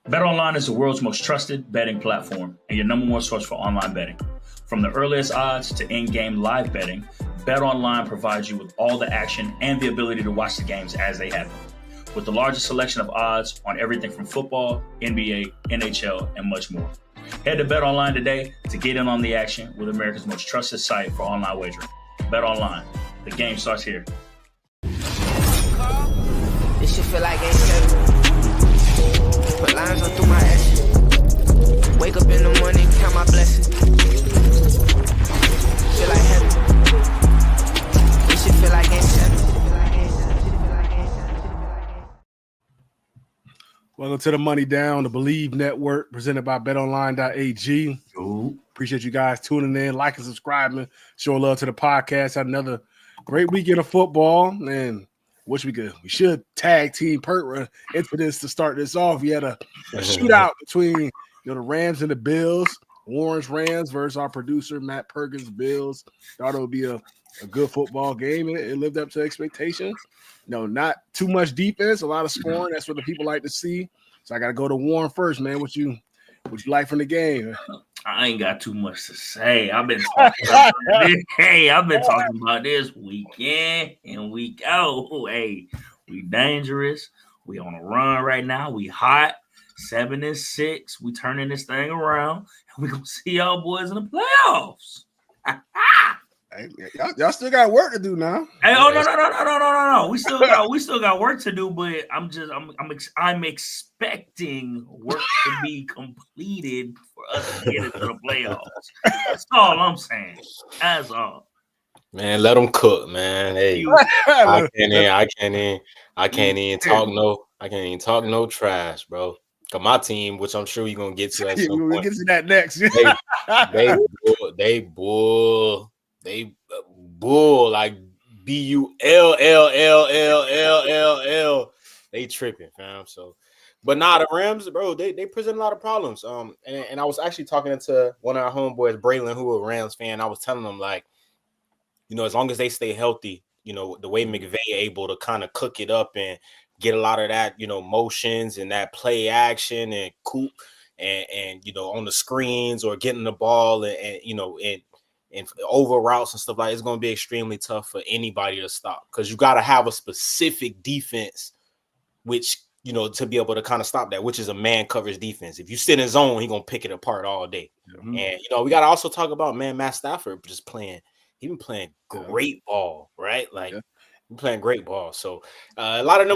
BetOnline is the world's most trusted betting platform and your number one source for online betting. From the earliest odds to in-game live betting, BetOnline provides you with all the action and the ability to watch the games as they happen. With the largest selection of odds on everything from football, NBA, NHL, and much more. Head to BetOnline today to get in on the action with America's most trusted site for online wagering. BetOnline. The game starts here. This shit feel like ain't seven. Put lines on through my action. Wake up in the morning, count my blessings. Feel like heaven. This shit feel like ain't seven. Welcome to the Money Down, the Believe Network, presented by BetOnline.ag. Appreciate you guys tuning in, liking, subscribing, showing love to the podcast. Had another great weekend of football, and wish we should tag team Pertra into this to start this off. We had a shootout between the Rams and the Bills. Warren's Rams versus our producer Matt Perkins Bills. Thought it would be a good football game, and it lived up to expectations. Not too much defense, a lot of scoring. That's what the people like to see. So I got to go to Warren first, man. What you like from the game? I ain't got too much to say. I've been talking about this. Hey, I've been talking about this week in and week out. Hey, we dangerous. We on a run right now. We hot. 7-6. We turning this thing around, and we gonna see y'all boys in the playoffs. Hey, y'all still got work to do now. Hey, no. We still got work to do, but I'm expecting work to be completed for us to get into the playoffs. That's all I'm saying. That's all. Man, let them cook, man. Hey, I can't even talk no trash, bro. Cause my team, which I'm sure you're gonna get to at some point. We'll get to that next. They bull like BULLLLLLL. They tripping, fam. So, but the Rams, bro, they present a lot of problems. And I was actually talking to one of our homeboys, Braylon, who a Rams fan. I was telling them, like, as long as they stay healthy, the way McVay able to kind of cook it up and get a lot of that, motions and that play action and coop and on the screens or getting the ball and over routes and stuff like that, it's going to be extremely tough for anybody to stop because you got to have a specific defense, which, to be able to kind of stop that, which is a man coverage defense. If you sit in zone, he's going to pick it apart all day. Mm-hmm. And, we got to also talk about, Matt Stafford just playing. He's been playing great ball, right? Like, playing great ball. So a lot of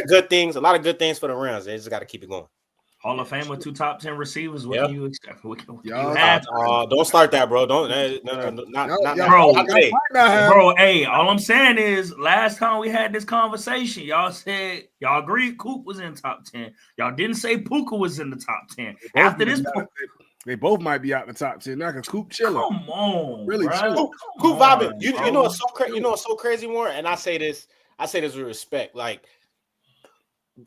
good things for the Rams. They just got to keep it going. Hall of Fame with 2 top 10 receivers. What can you expect? Don't start that, bro. Don't bro. Hey, all I'm saying is, last time we had this conversation, y'all said y'all agreed Coop was in top 10. Y'all didn't say Puka was in the top 10. After this, they both might be out in the top 10 now because Coop chilling. Come on, really chilling. Coop vibing. You know what's so crazy? You know what's so crazy, more? And I say this with respect. Like,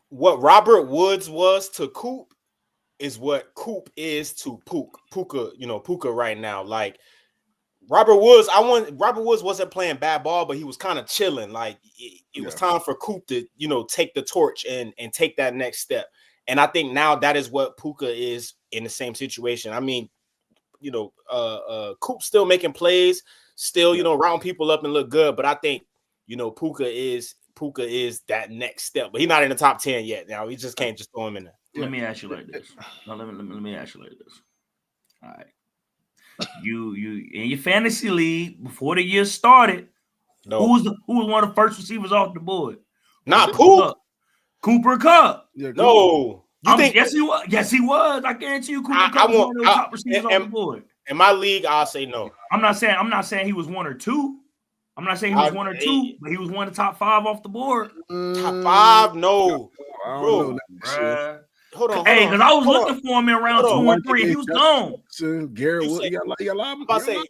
what Robert Woods was to Coop is what Coop is to Puka right now. Like, Robert Woods wasn't playing bad ball, but he was kind of chilling. Like, it was time for Coop to, take the torch and take that next step. And I think now that is what Puka is in the same situation. I mean, Coop's still making plays, still, round people up and look good. But I think, Puka is that next step. But he's not in the top 10 yet. Now, we just can't just throw him in there. Let me ask you like this. No, let me ask you like this. All right. You in your fantasy league before the year started, who was one of the first receivers off the board? Not Coop. Cooper Kupp. No. Yes, he was. Yes, he was. I guarantee you, Cooper Kupp was one of the top receivers on the board. In my league, I'll say no. I'm not saying he was 1 or 2. I'm not saying he was 1 or 2, but he was one of the top 5 off the board. Top 5? No. Bro. Hold on. Hey, because I was looking for him in round 2 and 3. He was gone. Garrett Wilson.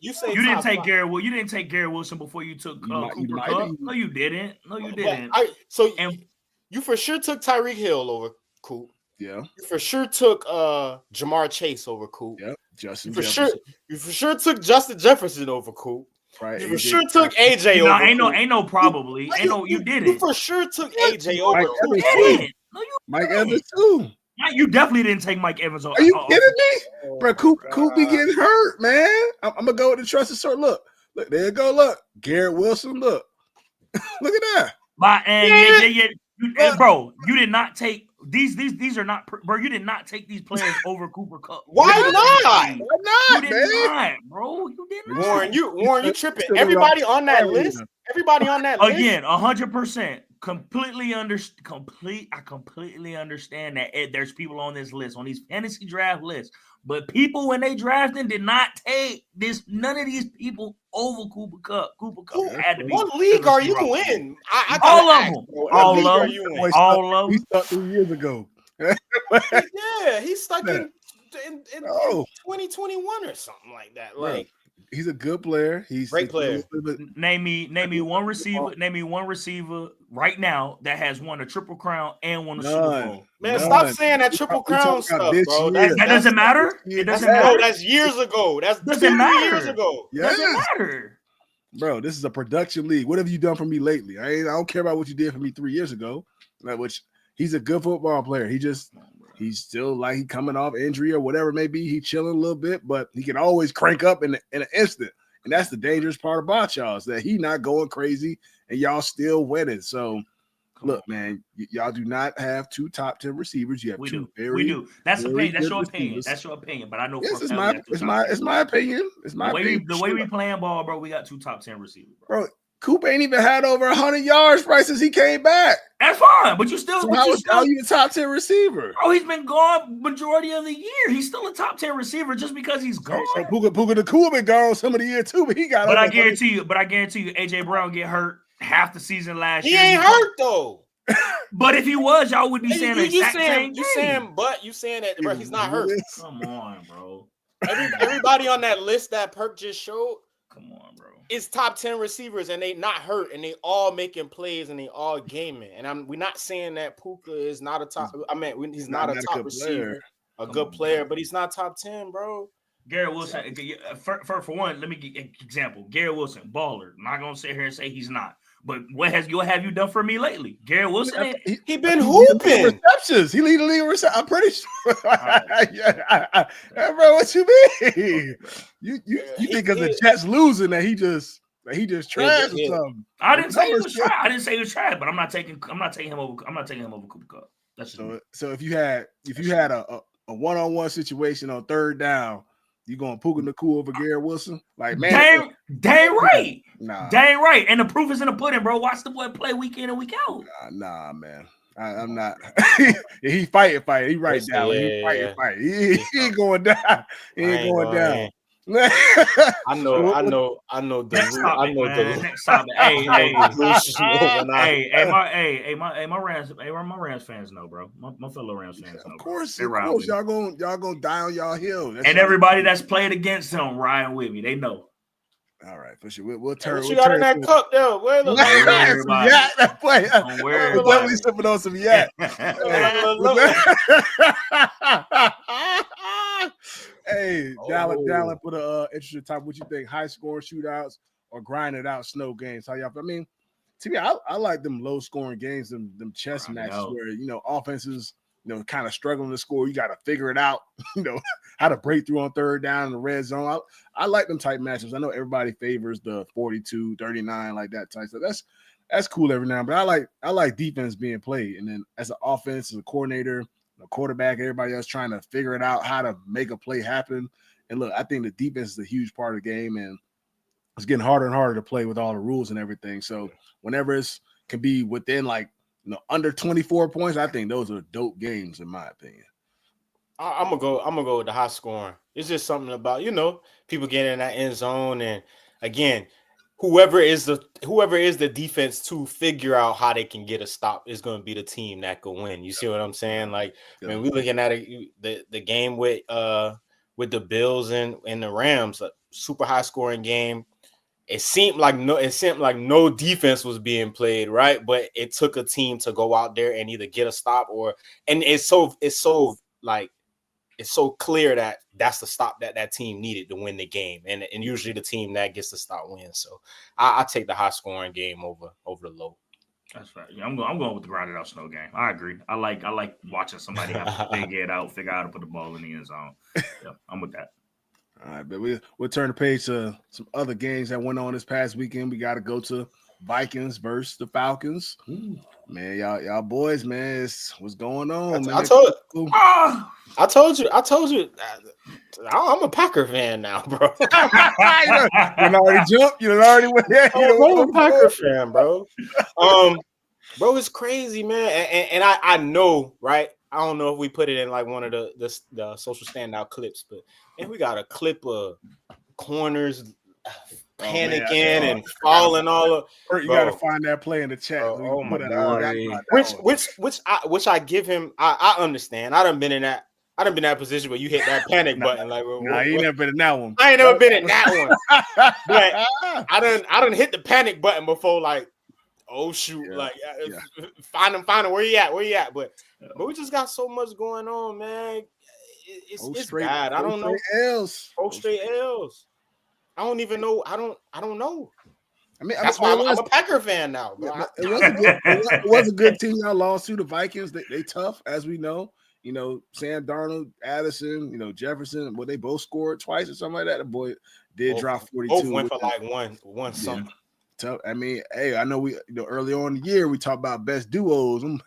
You didn't take Garrett Wilson. You didn't take Garrett Wilson before you took Cooper Kupp. No, you didn't. You for sure took Tyreek Hill over Coop. Yeah. You for sure took Jamar Chase over Coop. Yep. You for sure took Justin Jefferson over Coop. Right. You for sure took AJ over. Ain't no probably. You didn't. You for sure took AJ over Coop. Mike Evans too. You definitely didn't take Mike Evans. Are you kidding me, bro? Coop be getting hurt, man. I'm gonna go with the trusted source. Look, there you go. Look, Garrett Wilson. Look at that. Bro, you did not take these are not, bro. You did not take these players over Cooper Kupp. Why not? You did not, bro. You did not. Warren, you tripping. Everybody on that list. Everybody on that list. Again, 100%. I completely understand that there's people on this list, on these fantasy draft lists. But people, when they drafted, did not take none of these people over Cooper Kupp. Cooper Kupp had to be. What league are you in? All of them. All of them. He stuck 3 years ago. Yeah, he's stuck in 2021 or something like that. Like, he's a good player. He's great player. Name me one receiver. Name me one receiver right now that has won a Triple Crown and won a Super Bowl. Man, stop saying that Triple Crown stuff, bro. That doesn't matter. It doesn't matter. That's years ago. That's doesn't 2 years ago. Doesn't matter. Bro, this is a production league. What have you done for me lately? I don't care about what you did for me 3 years ago. Which he's a good football player. He's still like he coming off injury or whatever it may be. He chilling a little bit, but he can always crank up in an instant. And that's the dangerous part about y'all, is that he not going crazy and y'all still winning. So look, man, y'all do not have 2 top 10 receivers. You have we two. Do. We do. That's your opinion. Receivers. That's your opinion. But I know it's my opinion. It's my opinion. The way we playing ball, bro, we got 2 top 10 receivers, bro. Coop ain't even had over 100 yards right since he came back. That's fine, but you still. So how you a top 10 receiver? Oh, he's been gone majority of the year. He's still a top 10 receiver just because he's gone. So Puka Nacua been gone some of the year too, but he got. But I guarantee you, AJ Brown get hurt half the season last year. He ain't hurt though. But if he was, y'all would be saying you saying that, bro. He's not hurt. Come on, bro. Everybody on that list that Perk just showed. Come on, bro. It's top 10 receivers and they not hurt and they all making plays and they all gaming. And we're not saying that Puka is not a top. I mean, he's not a top receiver, a good player, but he's not top 10, bro. Garrett Wilson, for one, let me give an example. Garrett Wilson, baller. I'm not gonna sit here and say he's not. But what have you done for me lately? Garrett Wilson, he been hooping receptions. He lead the league receptions. I'm pretty sure. Bro, what you mean? You think because the Jets losing that he just trash or something? I didn't say he was trash. I didn't say he was trash, but I'm not taking him over Cooper Kupp. That's just so if you had a one-on-one situation on third down, you going Puka Nacua over Garrett Wilson? Like, man, dang right. Nah. Dang right. And the proof is in the pudding, bro. Watch the boy play week in and week out. Nah, man. I'm not. He fighting. He right down. He fighting. He ain't going down. He ain't going down. I know. Next topic. Hey, my Rams fans know, bro. My fellow Rams fans know. Of course, y'all gonna die on y'all hill. And everybody that's played against them riding with me, they know. All right, for sure. We'll turn. What you got in that cup there? Where the yak? We're definitely sipping on some yak. Hey, Dallin put a interesting topic. What you think? High scoring shootouts or grinded out snow games? How y'all? I mean, to me, I like them low scoring games, them chess matches where offenses kind of struggling to score. You got to figure it out. How to break through on third down in the red zone. I like them type matchups. I know everybody favors the 42, 39 like that type. So that's cool every now and then. But I like defense being played, and then as an offense, as a coordinator, a quarterback, everybody else trying to figure it out how to make a play happen. And look, I think the defense is a huge part of the game, and it's getting harder and harder to play with all the rules and everything. So whenever it can be within under 24 points, I think those are dope games in my opinion. I'm gonna go with the high scoring. It's just something about people getting in that end zone, and again, whoever is the defense to figure out how they can get a stop is going to be the team that can win. You see what I'm saying? Like, when we're looking at the game with the Bills and the Rams, a super high scoring game. It seemed like no defense was being played, right? But it took a team to go out there and either get a stop and it's so clear that that's the stop that team needed to win the game. And usually the team that gets the stop wins. So I take the high scoring game over the low. That's right. Yeah, I'm going with the grounded out snow game. I agree. I like watching somebody have to figure out how to put the ball in the end zone. Yeah, I'm with that. All right, but we'll turn the page to some other games that went on this past weekend. We got to go to Vikings versus the Falcons. Ooh. Man, y'all boys, man, what's going on, man? I told you. I'm a Packer fan now, bro. You done already jumped. You done already went there. I'm a Packer fan, bro. Bro, it's crazy, man. And I know, right? I don't know if we put it in like one of the social standout clips, but man, we got a clip of corners panicking and falling all over. You got to find that play in the chat. Oh my God. Which I give him. I understand. I done been in that position where you hit that panic button. Like, nah, you ain't never been in that one. I ain't never been in that one. But I done hit the panic button before. Like, oh shoot! Yeah. Like, find him. Where you at? But we just got so much going on, man. It's bad. I don't know. Four straight L's. I don't even know. I don't know. I mean, that's why I'm a Packer fan now. Bro. It was a good team y'all lost to the Vikings. They tough, as we know. You know, Sam Darnold, Addison, Jefferson. Well, they both scored twice or something like that. The boy did drop 42. Both went for like one something. Tough. I mean, hey, I know we early on in the year we talked about best duos. Them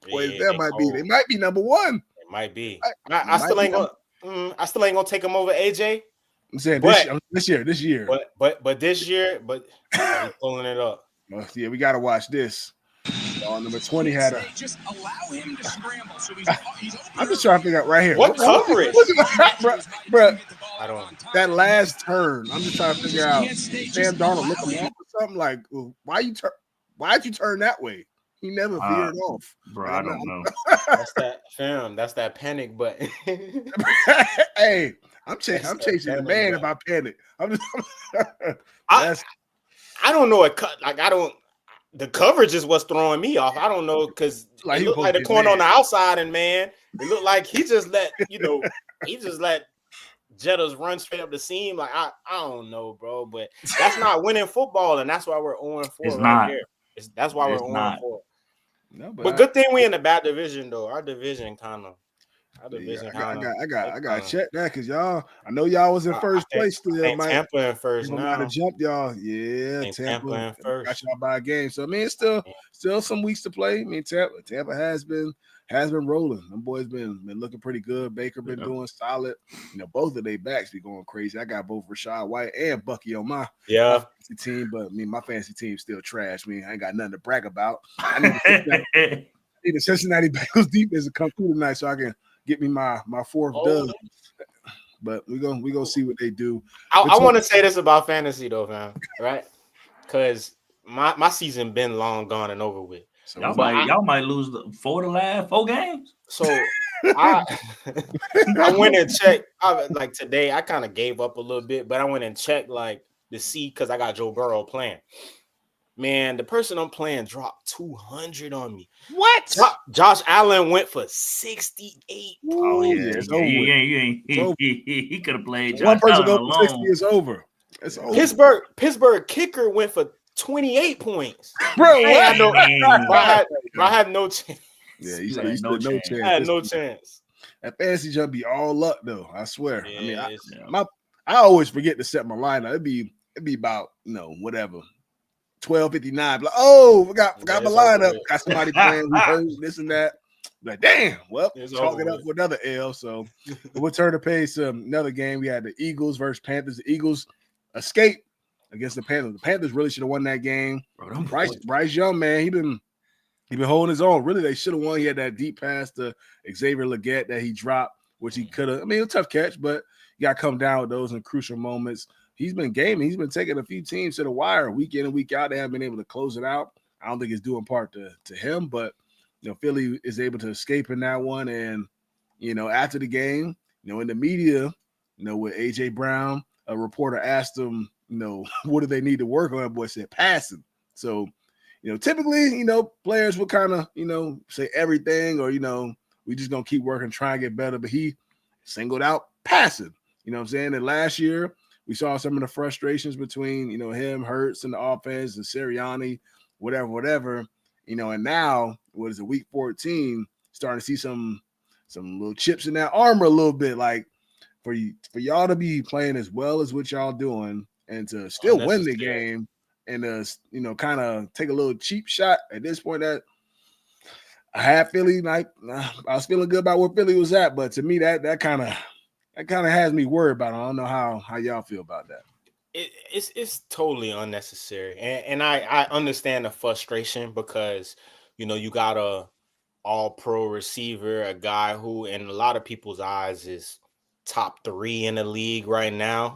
boys, they might be number one. It might be. I still ain't gonna take them over AJ. I'm saying this year. But this year, I'm pulling it up. Well, yeah, we gotta watch this. Number 20 had a. Just allow him to scramble. So he's I'm just trying to figure out right here. What coverage? Bro, I don't. That last turn, I'm just trying to figure out. Sam Darnold look him off or something like, why'd you turn that way? He never veered off. Bro, I don't know. That's that panic button. Hey, I'm chasing the man if I panic. I don't know the coverage is what's throwing me off. I don't know because it looked like the corner on the outside, and man, it looked like he just let Jettas run straight up the seam. Like I don't know, bro, but that's not winning football, and that's why we're 0-4 right here. That's why we're 0-4. No, but good thing we in the bad division though. Our division kind of. I gotta check that because y'all. I know y'all was in first place still. Tampa in first now. Might have jumped y'all. Yeah, Tampa in first. Got y'all by a game. So I mean, it's still some weeks to play. I mean, Tampa has been rolling. Them boys been looking pretty good. Baker been doing solid. Both of their backs be going crazy. I got both Rashad White and Bucky on my fantasy team, but I mean, my fantasy team's still trash. I mean, I ain't got nothing to brag about. I need the Cincinnati Bengals defense to come through tonight so I can get me my fourth dub. But we gonna see what they do. I want to say this about fantasy though, man. Right? Because my season been long gone and over with. So y'all might lose the 4 games. So I went and checked. Like today, I kind of gave up a little bit, but I went and checked like to see because I got Joe Burrow playing. Man, the person I'm playing dropped 200 on me. What? Josh Allen went for 68. Oh yeah, he could have played. Josh One person Allen go alone. 60 is over. It's over. Pittsburgh kicker went for 28 points. Bro, I had no chance. Yeah, you said no chance. I had no chance. That fantasy jump be all luck though. I swear. Yeah, I mean, I always forget to set my lineup. It'd be about whatever. 12:59. Like, forgot my lineup. Got somebody playing who hurt this and that. Like, damn. Well, chalk it up for another L. So we'll turn the page to another game. We had the Eagles versus Panthers. The Eagles escaped against the Panthers. The Panthers really should have won that game. Bryce Young, man, he been holding his own. Really, they should have won. He had that deep pass to Xavier Legette that he dropped, which he could have. I mean, it was a tough catch, but you got to come down with those in crucial moments. He's been gaming. He's been taking a few teams to the wire week in and week out. They haven't been able to close it out. I don't think it's due in part to him, but Philly is able to escape in that one. And after the game, in the media, with AJ Brown, a reporter asked him, what do they need to work on? That boy said passing. So, typically, players will kind of, say everything or we just gonna keep working, try and get better. But he singled out passing. You know what I'm saying? And last year, we saw some of the frustrations between, him, Hurts, and the offense, and Sirianni, whatever. And now what is it, week 14, starting to see some little chips in that armor a little bit, like for y'all to be playing as well as what y'all doing and to still win the game and kind of take a little cheap shot at this point. That I had Philly, like I was feeling good about where Philly was at, but to me that kind of has me worried about it. I don't know how y'all feel about that. It's totally unnecessary, and I understand the frustration because you got a all-pro receiver, a guy who in a lot of people's eyes is top 3 in the league right now.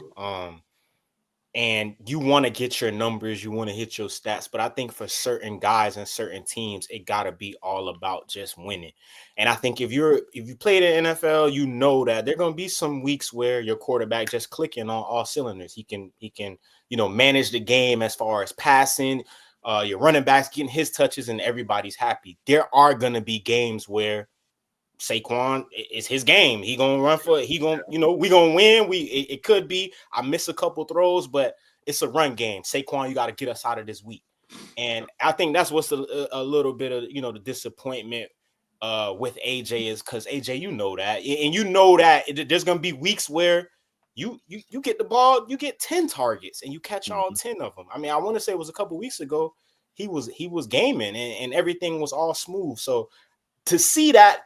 And you want to get your numbers, you want to hit your stats, but I think for certain guys and certain teams, it got to be all about just winning. And I think if you play the NFL, you know that there are going to be some weeks where your quarterback just clicking on all cylinders. He can manage the game as far as passing, your running backs getting his touches, and everybody's happy. There are going to be games where Saquon, it's his game. He gonna run for it. He gonna, we gonna win. It could be I miss a couple throws, but it's a run game. Saquon, you got to get us out of this week. And I think that's what's a little bit of the disappointment with AJ is because AJ, that, and there's gonna be weeks where you get the ball, you get 10 targets, and you catch all 10 of them. I mean, I want to say it was a couple weeks ago. He was gaming and everything was all smooth. So to see that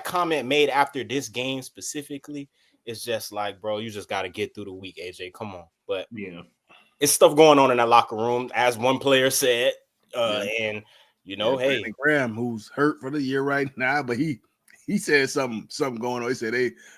comment made after this game specifically is just like, bro, you just got to get through the week, AJ. Come on. But yeah, it's stuff going on in that locker room, as one player said. And hey, Graham, who's hurt for the year right now, but he said something going on. He said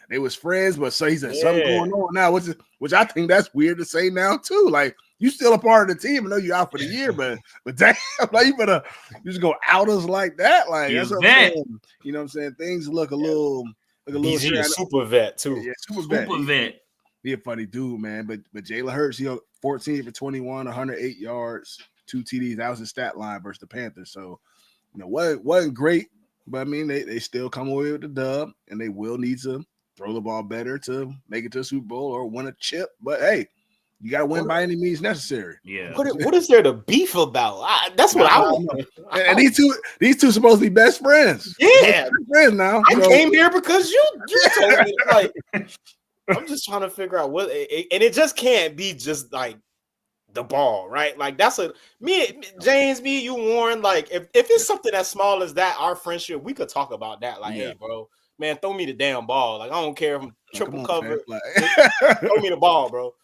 they was friends, but so he said something going on now, which I think that's weird to say now too. Like, you still a part of the team. I know you out for the year, but damn, like you just go out us like that. Like that's what I'm saying. You know what I'm saying? Things look a little BG, a super vet too. Yeah, super vet. He a funny dude, man. But Jalen Hurts, 14 for 21, 108 yards, 2 TDs. That was his stat line versus the Panthers. So, wasn't great, but I mean they still come away with the dub, and they will need to throw the ball better to make it to a Super Bowl or win a chip. But hey, you got to win by any means necessary. Yeah. What is there to beef about? That's what I want. And these two supposed to be best friends. Yeah, best friends now. I came here because you told me. Like, I'm just trying to figure out and it just can't be just like the ball, right? Like that's James, you, Warren. Like if it's something as small as that, our friendship, we could talk about that. Like, hey, bro, man, throw me the damn ball. Like I don't care if I'm triple covered. Throw me the ball, bro.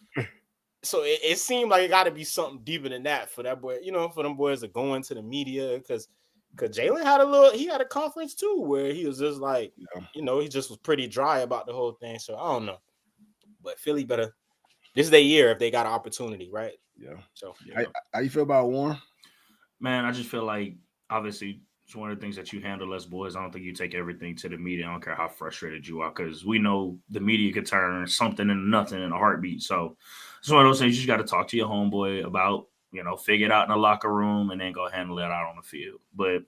So it seemed like it got to be something deeper than that for that boy, for them boys to go into the media because Jalen had a conference too where he was just like, he just was pretty dry about the whole thing. So I don't know, but Philly better. This is their year if they got an opportunity, right? Yeah. So how you feel about Warren? Man, I just feel like obviously it's one of the things that you handle as boys. I don't think you take everything to the media. I don't care how frustrated you are because we know the media could turn something into nothing in a heartbeat. So it's one of those things you just got to talk to your homeboy about, figure it out in the locker room and then go handle it out on the field. But,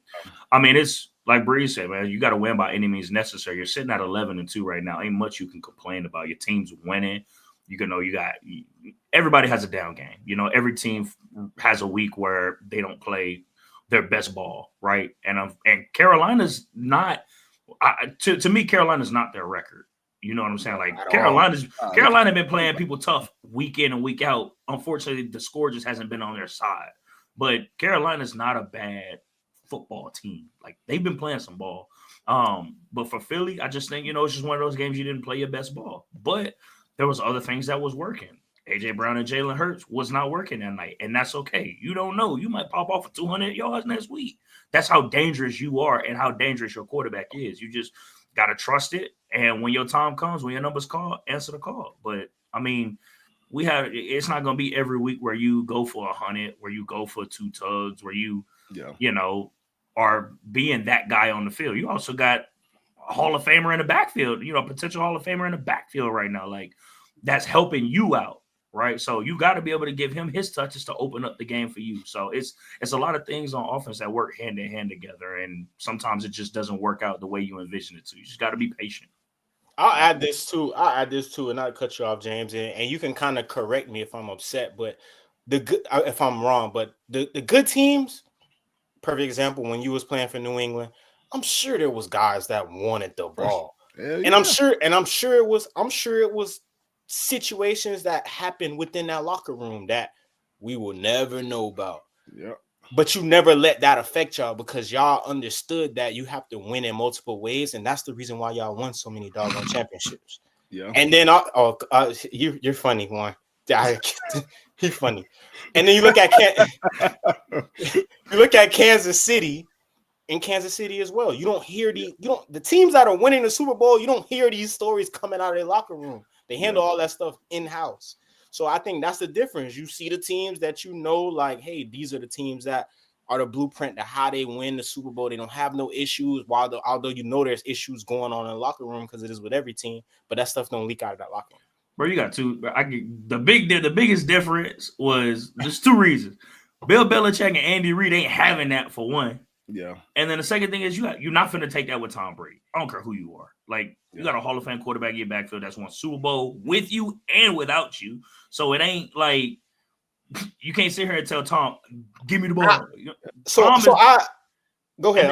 I mean, it's like Bree said, man, you got to win by any means necessary. You're sitting at 11-2 right now. Ain't much you can complain about. Your team's winning. Everybody has a down game. Every team has a week where they don't play their best ball, right? And Carolina's not to me. Carolina's not their record. You know what I'm saying? Like Carolina been playing people tough week in and week out. Unfortunately, the score just hasn't been on their side. But Carolina's not a bad football team. Like they've been playing some ball. But for Philly, I just think it's just one of those games you didn't play your best ball. But there was other things that was working. AJ Brown and Jalen Hurts was not working that night, and that's okay. You don't know. You might pop off for 200 yards next week. That's how dangerous you are and how dangerous your quarterback is. You just got to trust it, and when your time comes, when your number's called, answer the call. But, I mean, it's not going to be every week where you go for 100, where you go for 2 tugs, where you are being that guy on the field. You also got a Hall of Famer in the backfield, a potential Hall of Famer in the backfield right now. Like, that's helping you out. Right. So you got to be able to give him his touches to open up the game for you. So it's a lot of things on offense that work hand in hand together. And sometimes it just doesn't work out the way you envision it to. You just got to be patient. I'll add this too, and I'll cut you off, James. And you can kind of correct me if I'm upset, but if I'm wrong, but the good teams perfect example. When you was playing for New England, I'm sure there was guys that wanted the ball, and I'm sure it was situations that happened within that locker room that we will never know about. Yeah. But you never let that affect y'all because y'all understood that you have to win in multiple ways, and that's the reason why y'all won so many doggone championships. Yeah. And then you're funny, Juan. You're funny. And then you look at Kansas City. In Kansas City as well. You don't hear the teams that are winning the Super Bowl, you don't hear these stories coming out of their locker room. They handle all that stuff in-house. So I think that's the difference. You see the teams that you know, like, hey, these are the teams that are the blueprint to how they win the Super Bowl. They don't have no issues, although you know there's issues going on in the locker room because it is with every team, but that stuff don't leak out of that locker room. Bro, you got two. The biggest difference was there's two reasons. Bill Belichick and Andy Reid ain't having that for one. Yeah. And then the second thing is you're not finna take that with Tom Brady. I don't care who you are. Like, you got a Hall of Fame quarterback in your backfield that's won Super Bowl with you and without you. So it ain't like you can't sit here and tell Tom, give me the ball. Go ahead.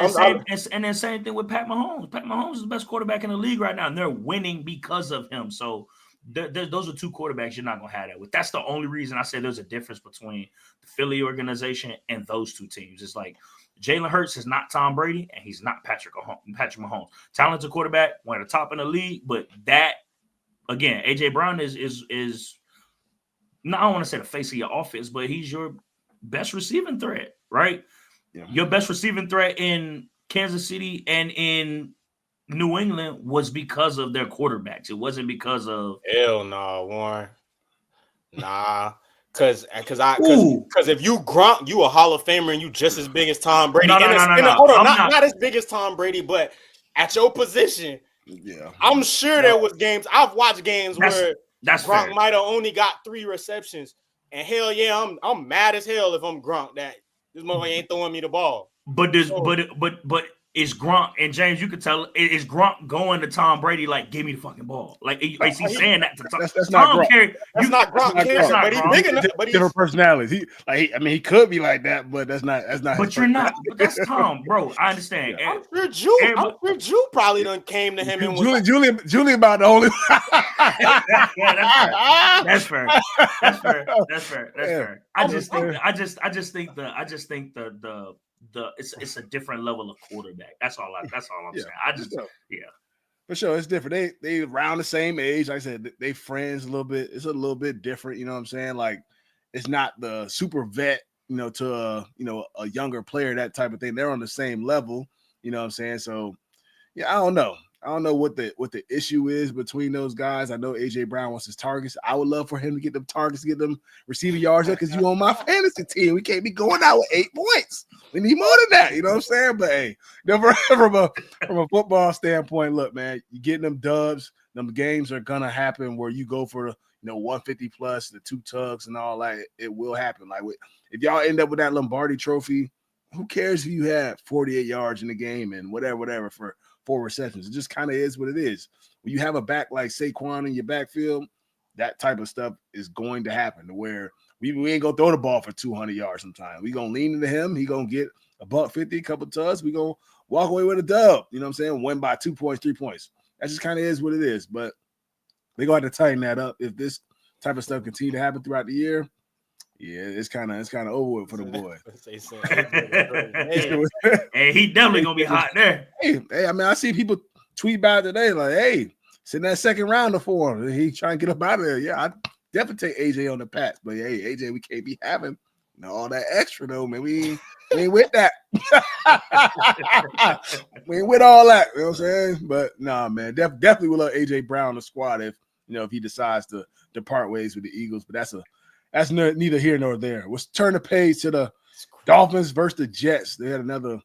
And then same thing with Pat Mahomes. Pat Mahomes is the best quarterback in the league right now, and they're winning because of him. So those are two quarterbacks you're not going to have that with. That's the only reason I say there's a difference between the Philly organization and those two teams. It's like Jalen Hurts is not Tom Brady, and he's not Patrick Mahomes. Talented quarterback, one of the top in the league, but that, again, A.J. Brown is not, I don't want to say the face of your offense, but he's your best receiving threat, right? Yeah. Your best receiving threat in Kansas City and in New England was because of their quarterbacks. It wasn't because of Warren. Nah. Cause if you Gronk, you a Hall of Famer and you just as big as Tom Brady. No. Hold on, not as big as Tom Brady, but at your position. Yeah. I'm sure there was games. I've watched games where Gronk might have only got 3 receptions. And hell yeah, I'm mad as hell if I'm Gronk that this motherfucker ain't throwing me the ball. But is Gronk, and James, you could tell, is Gronk going to Tom Brady like, give me the fucking ball? Like, is he saying that to Tom? That's not Gronk. That's not Gronk. But he's big enough. But different personalities. He could be like that, but that's not. But you're not. But that's Tom, bro. I understand. Yeah. I'm sure Drew probably done came to him and was Julie about the only. That's fair. I just think it's a different level of quarterback. That's all I'm saying. For sure, it's different. They around the same age. Like I said, they friends a little bit. It's a little bit different. You know what I'm saying? Like, it's not the super vet, to a younger player, that type of thing. They're on the same level. You know what I'm saying? So yeah, I don't know. I don't know what the issue is between those guys. I know AJ Brown wants his targets. I would love for him to get them targets, get them receiving yards up, because you on my fantasy team. We can't be going out with 8 points. We need more than that. You know what I'm saying? But hey, from a football standpoint, look, man, you getting them dubs. Them games are gonna happen where you go for 150 plus, the 2 tugs and all that. It will happen. Like, if y'all end up with that Lombardi Trophy, who cares if you had 48 yards in the game and whatever for 4 receptions? It just kind of is what it is. When you have a back like Saquon in your backfield, that type of stuff is going to happen, to where we ain't gonna throw the ball for 200 yards sometimes. We gonna lean into him. He gonna get $150, a couple tugs. We gonna walk away with a dub. You know what I'm saying? Win by 2 points, 3 points. That just kind of is what it is. But they gonna have to tighten that up if this type of stuff continue to happen throughout the year. Yeah, it's kind of over with for the boy. Hey, he definitely gonna be hot there. Hey, I mean, I see people tweet about it today, like, hey, send that second rounder for him. He trying to get up out of there. Yeah, I definitely take AJ on the Pats, but hey, AJ, we can't be having all that extra though, man. We ain't with that. We ain't with all that. You know what I'm saying? But nah, man, definitely will love AJ Brown on the squad if he decides to depart ways with the Eagles. But that's neither here nor there. Let's turn the page to the Dolphins versus the Jets. They had another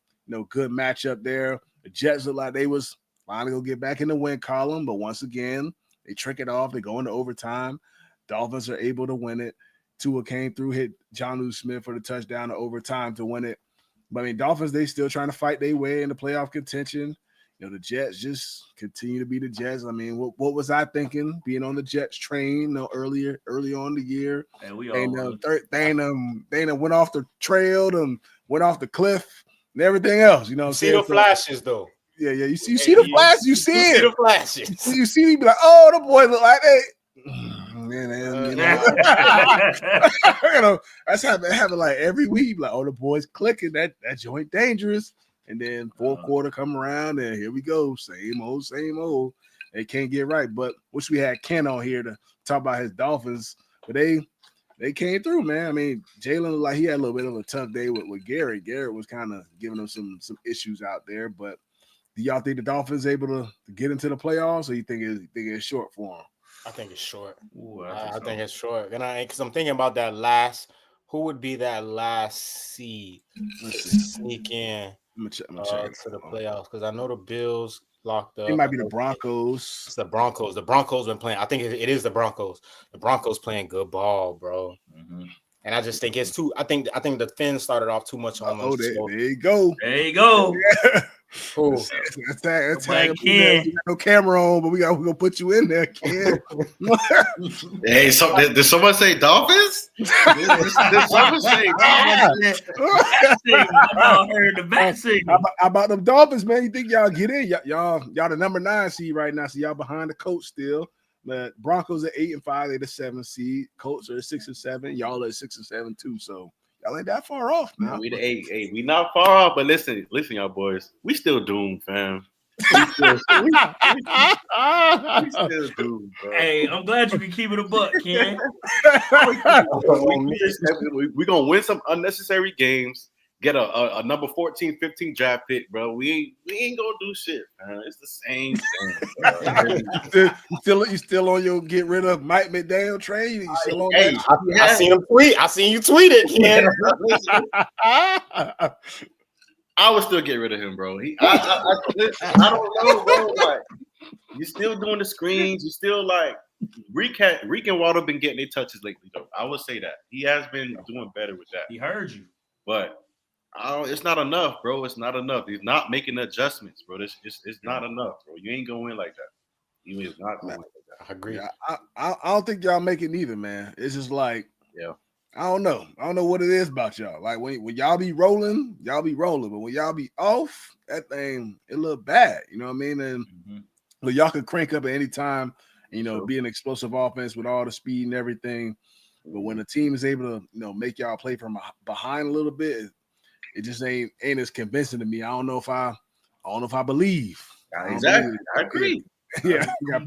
good matchup there. The Jets look like they was finally gonna get back in the win column, but once again, they trick it off. They go into overtime. Dolphins are able to win it. Tua came through, hit Jonnu Smith for the touchdown to overtime to win it. But I mean, Dolphins, they still trying to fight their way into playoff contention. The Jets just continue to be the Jets. I mean, what was I thinking being on the Jets train early on in the year? And we they went off the trail and went off the cliff. and everything else. You know what I'm See saying? the flashes though. Yeah. You see the flashes. You see it. See the flashes. You see me be like, oh, the boy look like they. Man, you know, that's happen like every week. Like, oh, the boys clicking that joint dangerous, and then fourth quarter come around, and here we go, same old. They can't get right. But wish we had Ken on here to talk about his Dolphins, but they came through, man. I mean, Jalen looked like he had a little bit of a tough day with Garrett. Garrett was kind of giving him some issues out there, but do y'all think the Dolphins able to get into the playoffs, or you think it's short for them? I think it's short. Ooh, I think it's short. And because I'm thinking about that last, who would be that last seed to sneak in check to the playoffs? Because I know the Bills locked up. It might be the Broncos. It's the Broncos. The Broncos been playing. I think it is the Broncos. The Broncos playing good ball, bro. Mm-hmm. And I just think it's too. I think the Fins started off too much on them. Oh, there you go. There you go. Yeah. Cool. That's how we got no camera on, but we're gonna put you in there, kid. Hey, so did someone say Dolphins? Did someone say Dolphins? I heard the bat signal. How about them Dolphins, man? You think y'all get in? Y'all the number 9 seed right now, so y'all behind the Colts still. The Broncos are 8-5, they the 7th seed. Colts are 6-7. Y'all are 6-7 too. So y'all ain't that far off, man. We not far off, but listen, y'all boys, we still doomed, fam. We still doomed, bro. Hey, I'm glad you can keep it a buck, Ken. We're gonna win some unnecessary games, get a number 14, 15 draft pick, bro. We ain't gonna do shit, man. It's the same thing. You still on your get rid of Mike McDaniel train? You still on Hey, I seen him tweet. I seen you tweet it, Ken. I would still get rid of him, bro. I don't know, bro. Like, you still doing the screens. You still like Reek and Waddle been getting their touches lately, though. I would say that he has been doing better with that. He heard you, but it's not enough, bro. It's not enough. He's not making adjustments, bro. It's not enough, bro. You ain't gonna win like that. You is not going like that. I agree. Yeah, I don't think y'all make it neither, man. It's just like, yeah. I don't know what it is about y'all. Like when y'all be rolling, but when y'all be off, that thing it look bad. You know what I mean? And but y'all can crank up at any time. You know, be an explosive offense with all the speed and everything. But when the team is able to, make y'all play from behind a little bit, it just ain't as convincing to me. I don't know if I believe. Exactly. I agree. Yeah, we got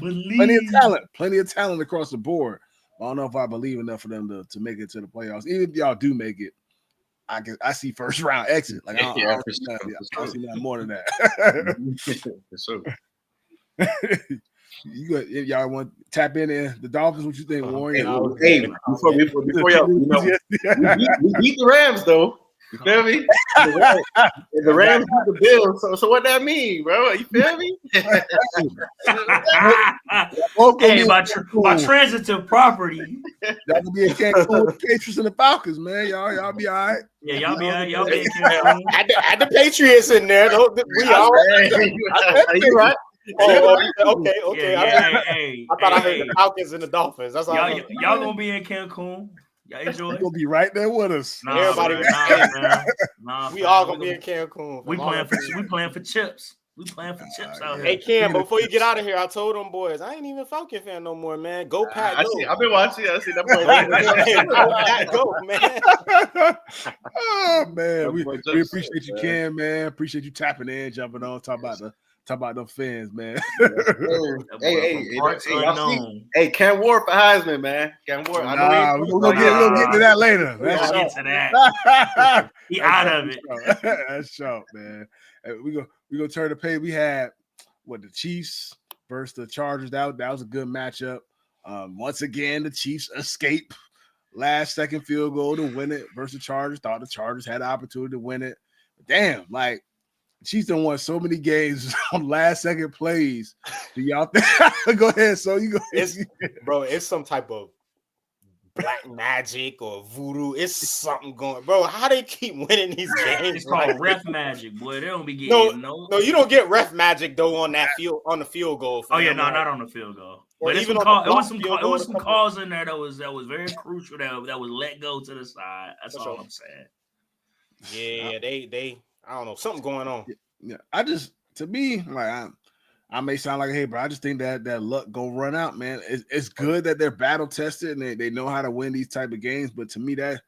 plenty of talent across the board. I don't know if I believe enough for them to make it to the playoffs. Even if y'all do make it, I see first round exit. Like I don't see nothing more than that. So, if y'all want to tap in there, the Dolphins, what you think, Warren? Hey, before y'all, we beat the Rams though. You feel me? The Rams beat the Bills. So what that mean, bro? You feel me? Hey, by transitive property. Y'all gonna be in Cancun with the Patriots and the Falcons, man. Y'all be all right. Yeah, y'all be all right. Y'all be in Cancun. Add the Patriots in there. We all right. Okay. Hey, I thought I heard the Falcons and the Dolphins. That's all. Y'all gonna be in Cancun. Y'all enjoy. You're gonna be right there with us. Everybody, we all gonna be in Cancun. We playing for chips. We playing for chips out here. Hey, Cam, before you get out of here, I told them boys I ain't even Falcon fan no more, man. Go Pack, go. I've been watching. I see that boy. Go Pack, go, man. Oh man, we appreciate you, Cam, man. Appreciate you tapping in, jumping on, talk about them fans, man. Hey, Ken Ward for Heisman, man. Ken Ward. We're gonna get to that later. He out of it. That's sharp, man. We gonna turn the page. We had the Chiefs versus the Chargers. That was a good matchup. Once again, the Chiefs escape last second field goal to win it versus the Chargers. Thought the Chargers had the opportunity to win it. But damn, like Chiefs done won so many games on last second plays. Do y'all think? Go ahead, so you go. It's some type of black magic or voodoo. It's something going, bro. How they keep winning these games? It's called ref magic, boy. They don't be getting no. You don't get ref magic though on that field on the field goal. Oh yeah, no, not on the field goal. But it was some calls in there that was very crucial that was let go to the side. That's all I'm saying. Yeah, they. I don't know, something going on. Yeah, to me, like I may sound like a hater, but I just think that luck gonna run out, man. It's good that they're battle tested and they know how to win these type of games, but to me that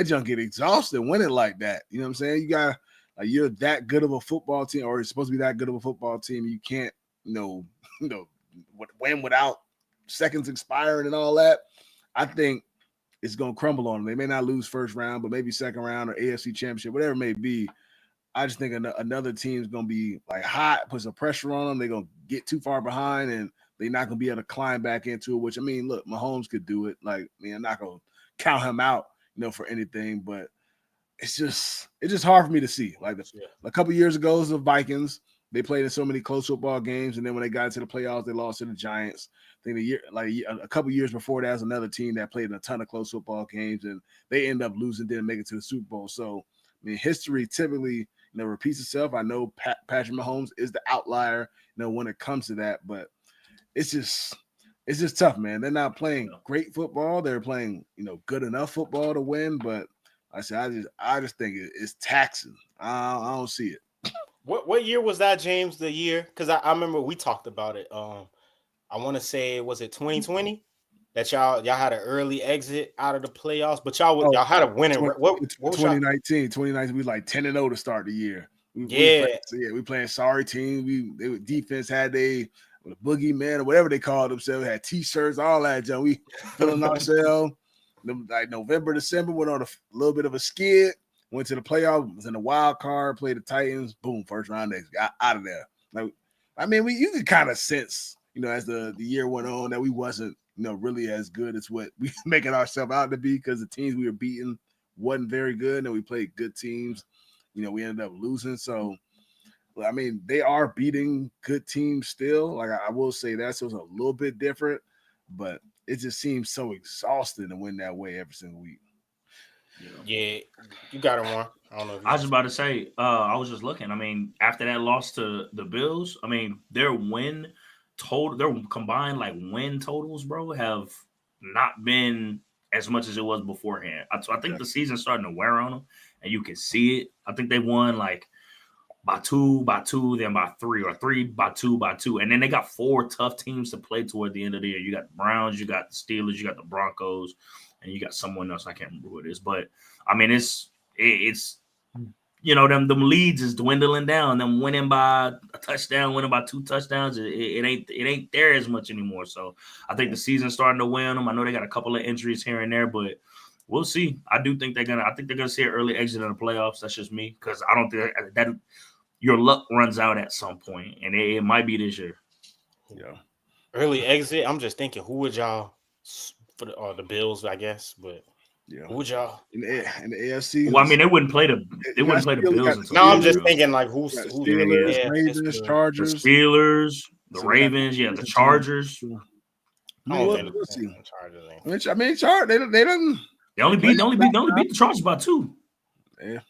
junk get exhausted winning like that. You know what I'm saying? You got you're that good of a football team, or you're supposed to be that good of a football team. You can't win without seconds expiring and all that. I think it's gonna crumble on them. They may not lose first round, but maybe second round or AFC Championship, whatever it may be. I just think another team's going to be like hot, put some pressure on them. They're going to get too far behind and they're not going to be able to climb back into it, which, I mean, look, Mahomes could do it. Like, I mean, I'm not going to count him out, for anything, but it's just hard for me to see. Like a couple years ago, it was the Vikings. They played in so many close football games, and then when they got into the playoffs, they lost to the Giants. I think a couple years before that was another team that played in a ton of close football games, and they end up losing, didn't make it to the Super Bowl. So, I mean, history typically repeats itself. I know Patrick Mahomes is the outlier, when it comes to that, but it's just tough, man. They're not playing great football. They're playing, good enough football to win, but I just think it's taxing. I don't see it. What year was that, James? The year? Because I remember we talked about it. I want to say, was it 2020 that y'all had an early exit out of the playoffs, but y'all had a winning. What 2019? 2019, we like 10-0 to start the year. We playing sorry team. They defense had the boogeyman or whatever they called themselves, had t-shirts, all that junk. We feeling ourselves. Like November, December, went on a little bit of a skid. Went to the playoffs, was in the wild card, played the Titans, boom, first round next, got out of there. Like, I mean, you could kind of sense, as the year went on, that we wasn't, really as good as what we making ourselves out to be, because the teams we were beating wasn't very good, and we played good teams. We ended up losing. So, I mean, they are beating good teams still. Like, I will say that, so it's a little bit different, but it just seems so exhausting to win that way every single week. Yeah, you got it, Warren. I don't know. I was just about to say, I was just looking. I mean, after that loss to the Bills, I mean, their combined win totals, bro, have not been as much as it was beforehand. I think the season's starting to wear on them, and you can see it. I think they won by two, then by three, or three by two, and then they got 4 tough teams to play toward the end of the year. You got the Browns, you got the Steelers, you got the Broncos, and you got someone else. I can't remember who it is, but I mean, it's them leads is dwindling down. Them winning by a touchdown, winning by 2 touchdowns, it ain't there as much anymore. So I think the season's starting to win them. I know they got a couple of injuries here and there, but we'll see. I think they're gonna see an early exit in the playoffs. That's just me, because I don't think that your luck runs out at some point, and it might be this year. Yeah, early exit. I'm just thinking, who would y'all for the Bills, I guess, but. Yeah, who would y'all in the AFC? Well, I mean, they wouldn't play the Bills. No, I'm just thinking who's Steelers, Ravens, Chargers, the Steelers, the Ravens, the Chargers. They only beat the Chargers by 2. Yeah. You know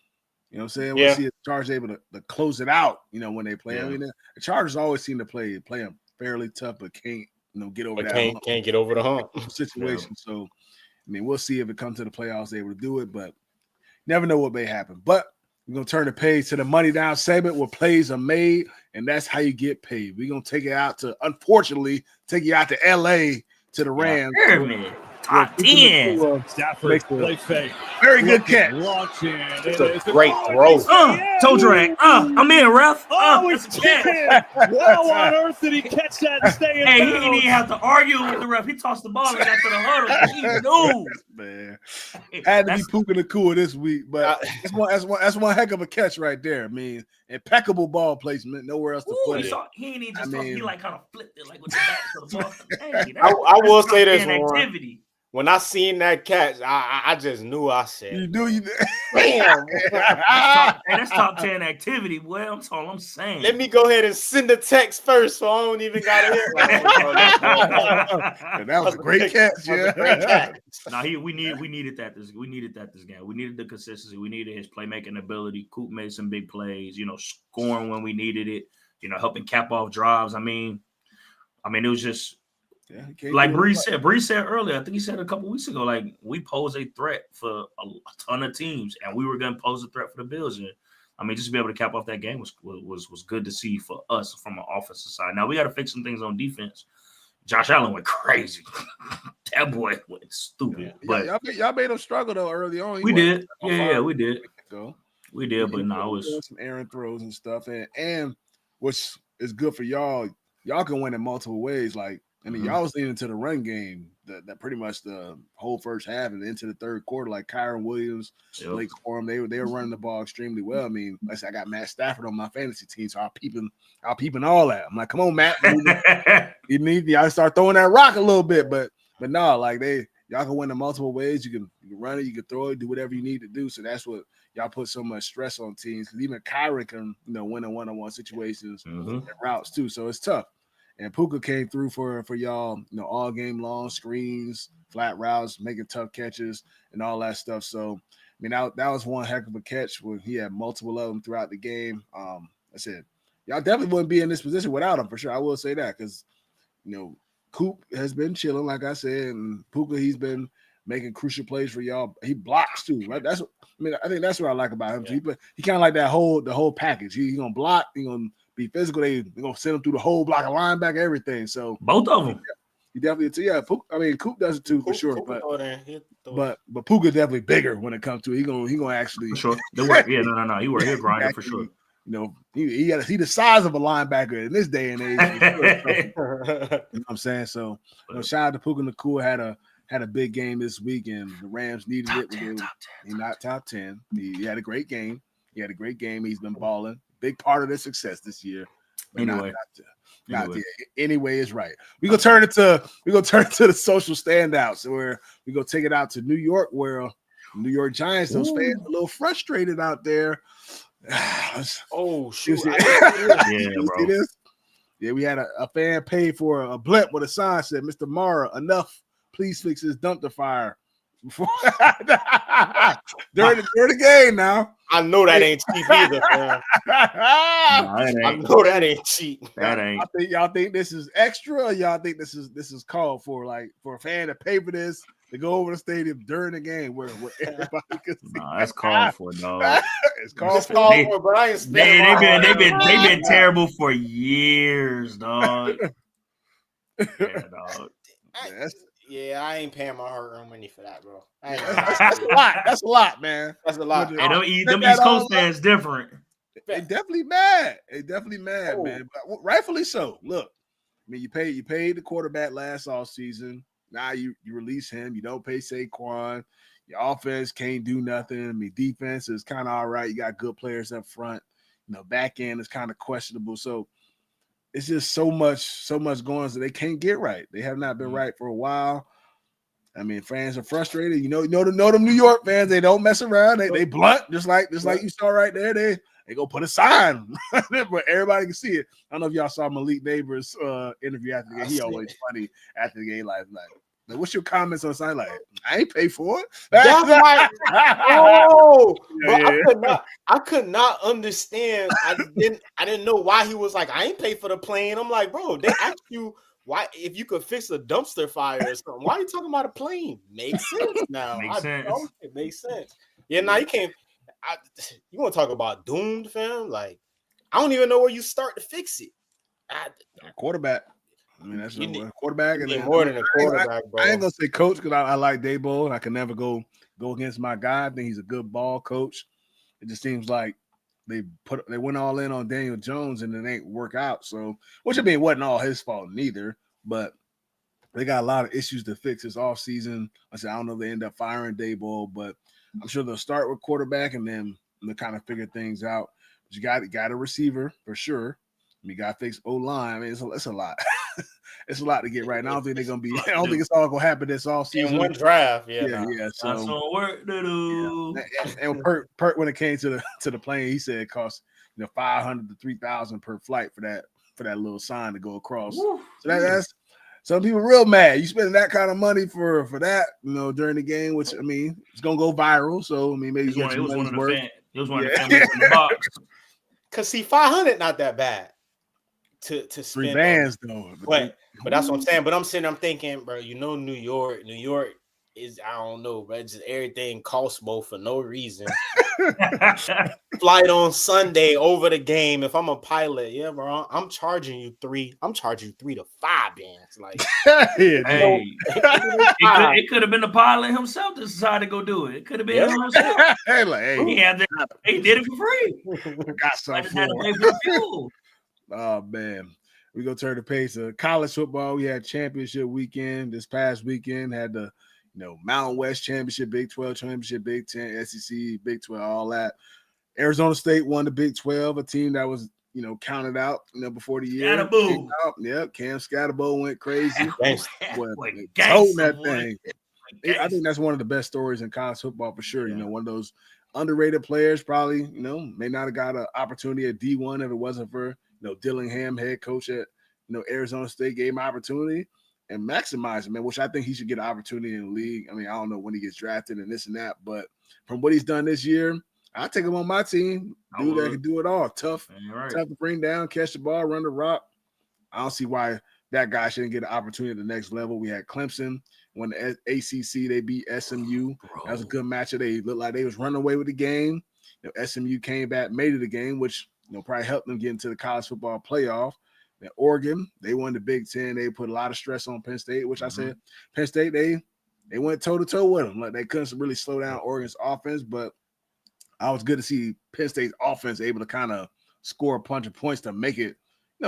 what I'm saying? We'll see if the Chargers able to close it out, when they play. I mean, the Chargers always seem to play them fairly tough, but can't get over that. Can't get over the hump situation. Yeah. So, I mean, we'll see if it comes to the playoffs, they're able to do it, but never know what may happen. But we're going to turn the page to the Money Down segment where plays are made, and that's how you get paid. We're going to take you out to L.A. to the Rams. Top 10. Stafford play fake. Very good catch. Launching. It's a great throw. Toe drag. I'm in, ref. It's catch. How on earth did he catch that and stay in bounds? He didn't even have to argue with the ref. He tossed the ball and got to the huddle. He knew. Man. Had to be Puka Nacua this week, but that's one heck of a catch right there. I mean, impeccable ball placement. Nowhere else to put it. He ain't even he kind of flipped it with the back to the ball. I will say this, activity. When I seen that catch, I just knew. I said, "You do, you." Damn, that's top 10 activity. Well, that's all I'm saying. Let me go ahead and send a text first, so I don't even got to hit. That was a great catch. Yeah. We needed that. We needed that this game. We needed the consistency. We needed his playmaking ability. Coop made some big plays. Scoring when we needed it. Helping cap off drives. I mean, it was just. Yeah, like Bree said earlier, I think he said a couple weeks ago, we pose a threat for a ton of teams, and we were going to pose a threat for the Bills. And I mean, just to be able to cap off that game was good to see for us from an offensive side. Now we got to fix some things on defense. Josh Allen went crazy. That boy went stupid. But y'all made him struggle though early on. We did. Yeah, we did. We did, but no, it was some errant throws and stuff, and which is good for y'all. Y'all can win in multiple ways. Like, I mean, y'all was leaning to the run game that pretty much the whole first half and into the third quarter. Like Kyron Williams, Blake Corum, they were running the ball extremely well. I mean, like I said, I got Matt Stafford on my fantasy team, so I'll peeping all that. I'm like, come on, Matt, you need y'all start throwing that rock a little bit, but no, like y'all can win in multiple ways. You can run it, you can throw it, do whatever you need to do. So that's what y'all put so much stress on teams, because even Kyron can win in one-on-one situations and routes too. So it's tough. And Puka came through for y'all, all game long, screens, flat routes, making tough catches, and all that stuff. So, I mean, that was one heck of a catch when he had multiple of them throughout the game. I said, y'all definitely wouldn't be in this position without him, for sure. I will say that, because, Coop has been chilling, like I said, and Puka, he's been making crucial plays for y'all. He blocks too, right? I think that's what I like about him. Yeah. He kind of like the whole package. He gonna block, he gonna be physical. They're gonna send him through the whole block of linebacker, everything. So both of them. He definitely, Coop does it too, for sure. But Puka definitely bigger when it comes to it. He gonna actually for sure. They work. Yeah, no. He'll grind it for sure. He the size of a linebacker in this day and age. You know what I'm saying? So shout out to Puka Nacua, had a big game this week, and the Rams needed top it. 10. He's not top 10. He had a great game. He's been balling. Big part of their success this year. Anyway. Anyway is right. We're gonna turn it to the social standouts, where we go take it out to New York, where New York Giants, those fans are a little frustrated out there. Oh shoot. See this? Yeah, we had a fan pay for a blimp with a sign said, "Mr. Mara, enough. Please fix this dumpster fire." during the game now. I know that ain't cheap either, man. I know that ain't cheap. That ain't. Y'all think this is extra, or y'all think this is called for, like, for a fan to pay for this to go over the stadium during the game where everybody can see? No, that's called for, dog. It's called for, but I ain't they've been terrible for years, dog. Yeah, dog. Yeah, I ain't paying my hard-earned money for that, bro. That's a lot. That's a lot, man. That's a lot. Hey, them East Coast fans different. They definitely mad. Man. But rightfully so. Look, I mean, you paid the quarterback last offseason. Now you release him. You don't pay Saquon. Your offense can't do nothing. I mean, defense is kind of all right. You got good players up front. Back end is kind of questionable. So it's just so much going on that they can't get right. They have not been right for a while. I mean, fans are frustrated. You know them New York fans, they don't mess around. They blunt, just like you saw right there. They go put a sign where everybody can see it. I don't know if y'all saw Malik Neighbors' interview after the game. He always funny after the game, like what's your comments on the sign? Like, I ain't pay for it. That's right. Oh, yeah. I could not understand. I didn't know why he was like, I ain't pay for the plane. I'm like, bro, they asked you why, if you could fix a dumpster fire or something. Why are you talking about a plane? Makes sense now. It makes sense. Yeah, now you can't. You want to talk about doomed, fam? Like, I don't even know where you start to fix it. Quarterback. I mean, that's a quarterback, and more than a quarterback, bro. I ain't gonna say coach, because I like Daboll, and I can never go against my guy. I think he's a good ball coach. It just seems like they went all in on Daniel Jones, and it ain't work out. So, which I mean, wasn't all his fault neither, but they got a lot of issues to fix this offseason. I said, I don't know if they end up firing Daboll, but I'm sure they'll start with quarterback, and then they'll kind of figure things out. But you got a receiver for sure. You got to fix O-line. I mean, it's a lot. It's a lot to get right. And I don't think they're gonna be. I don't think it's all gonna happen this offseason. In one draft, yeah. So got some work to do. Yeah. And Pert, when it came to the plane, he said it cost $500 to $3,000 per flight for that little sign to go across. Woo. So that's some people real mad. You spending that kind of money for that, during the game, which I mean, it's gonna go viral. So I mean, maybe it was one of the families in the box. Cause see, 500 not that bad to spend. 3 bands though. But that's what I'm saying. But I'm thinking, bro, New York, I don't know, bro. Just everything costs more for no reason. Flight on Sunday over the game. If I'm a pilot, yeah, bro, I'm charging you 3 to 5 bands. Like, hey, it could have been the pilot himself that decided to go do it. It could have been him himself. He did it for free. Got something had to pay for the fuel. Oh man. We go turn the page to college football. We had championship weekend this past weekend. Had the Mountain West Championship, Big 12 Championship, Big 10, SEC, Big 12, all that. Arizona State won the Big 12, a team that was counted out before the year. Scatterbo. Yep, Cam Scatterbo went crazy. Toting that thing. I think that's one of the best stories in college football for sure. Yeah. One of those underrated players probably, may not have got an opportunity at D1 if it wasn't for Dillingham, head coach at Arizona State, gave him opportunity and maximize it, man, which I think he should get an opportunity in the league. I mean, I don't know when he gets drafted and this and that, but from what he's done this year, I'll take him on my team. Dude that can do it all. Tough to bring down, catch the ball, run the rock. I don't see why that guy shouldn't get an opportunity at the next level. We had Clemson won the ACC. They beat SMU. That was a good matchup. They looked like they was running away with the game. SMU came back, made it a game, which probably helped them get into the college football playoff. Then Oregon, they won the Big Ten. They put a lot of stress on Penn State, which I said Penn State, they went toe-to-toe with them. Like they couldn't really slow down Oregon's offense, but I was good to see Penn State's offense able to kind of score a bunch of points to make it,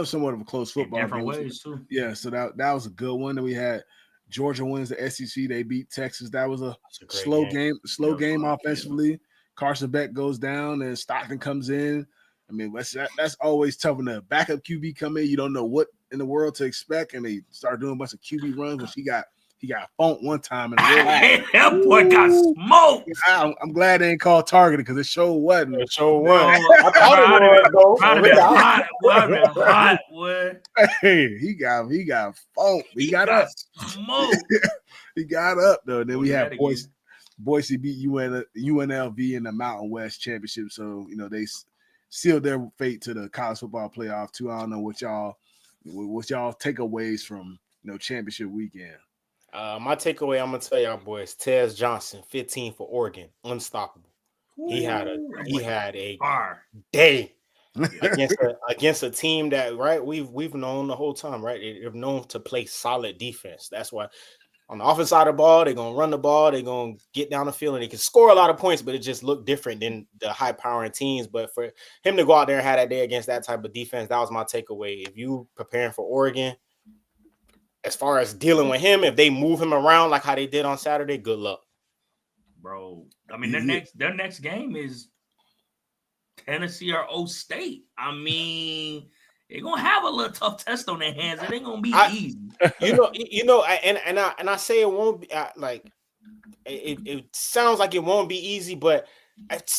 somewhat of a close football different game. ways too. Yeah, so that was a good one. Then we had Georgia wins the SEC. They beat Texas. That was a slow game offensively. Yeah. Carson Beck goes down and Stockton comes in. I mean, that's always tough when the backup QB come in. You don't know what in the world to expect, and they start doing a bunch of QB runs, which he got funked one time in the real life. That boy got smoked. I'm glad they ain't called targeted because it sure wasn't. It sure was. I thought it was, though. Hot, boy. Hey, he got funked. He got up. Smoked. He got up though. And then we had Boise beat UNLV in the Mountain West Championship, so they sealed their fate to the college football playoff too. I don't know what y'all takeaways from championship weekend. My takeaway, I'm gonna tell y'all boys, Tez Johnson, 15 for Oregon, unstoppable. He had a day against a team that we've known the whole time, right? They're known to play solid defense. That's why on the offensive side of the ball, they're gonna run the ball, they're gonna get down the field, and they can score a lot of points, but it just looked different than the high powering teams. But for him to go out there and have that day against that type of defense, that was my takeaway. If you preparing for Oregon, as far as dealing with him, if they move him around like how they did on Saturday, good luck, bro. I mean, their next game is Tennessee or O State. I mean, they're gonna have a little tough test on their hands. It ain't gonna be easy. And I say it won't be it sounds like it won't be easy, but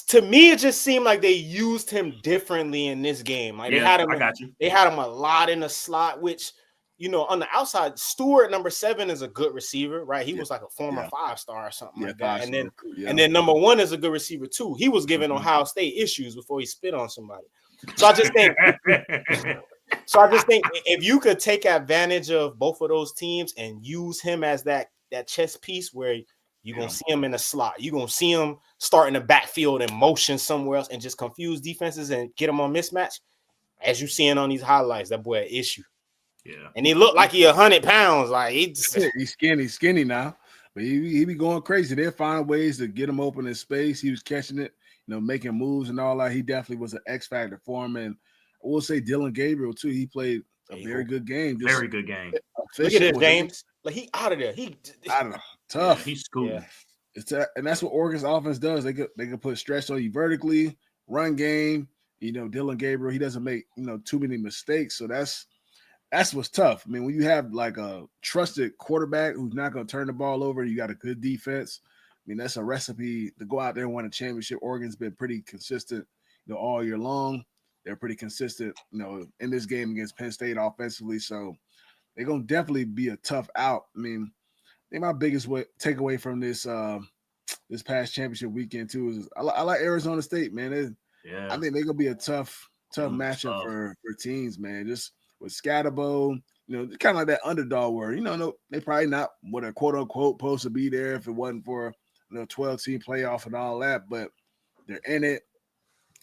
to me, it just seemed like they used him differently in this game. Like they had him a lot in the slot, which. On the outside, Stewart, number 7, is a good receiver, right? He was like a former 5-star or something like that. And then number 1 is a good receiver too. He was giving Ohio State issues before he spit on somebody. So I just think if you could take advantage of both of those teams and use him as that chess piece where you're going to see him in the slot, you're going to see him start in the backfield and motion somewhere else and just confuse defenses and get them on mismatch, as you're seeing on these highlights, that boy an issue. Yeah, and he looked like he 100 pounds. Like he's skinny now, but he be going crazy. They'll find ways to get him open in space. He was catching it, making moves and all that. He definitely was an X factor for him. And I will say Dylan Gabriel too. He played a very good game. Very good game. Look at this, James. Like he out of there. I don't know. Tough. He's scooting. Yeah. And that's what Oregon's offense does. They could put stress on you vertically, run game. Dylan Gabriel, he doesn't make too many mistakes. So that's what's tough. I mean, when you have like a trusted quarterback who's not going to turn the ball over, you got a good defense. I mean, that's a recipe to go out there and win a championship. Oregon's been pretty consistent, all year long. They're pretty consistent, in this game against Penn State offensively. So they're going to definitely be a tough out. I mean, I think my biggest takeaway from this past championship weekend too is I like Arizona State, man. I think they're going to be a tough matchup for teams, man. Just with Scatterbo, kind of like that underdog word. They probably not what a quote unquote supposed to be there if it wasn't for 12-team playoff and all that, but they're in it.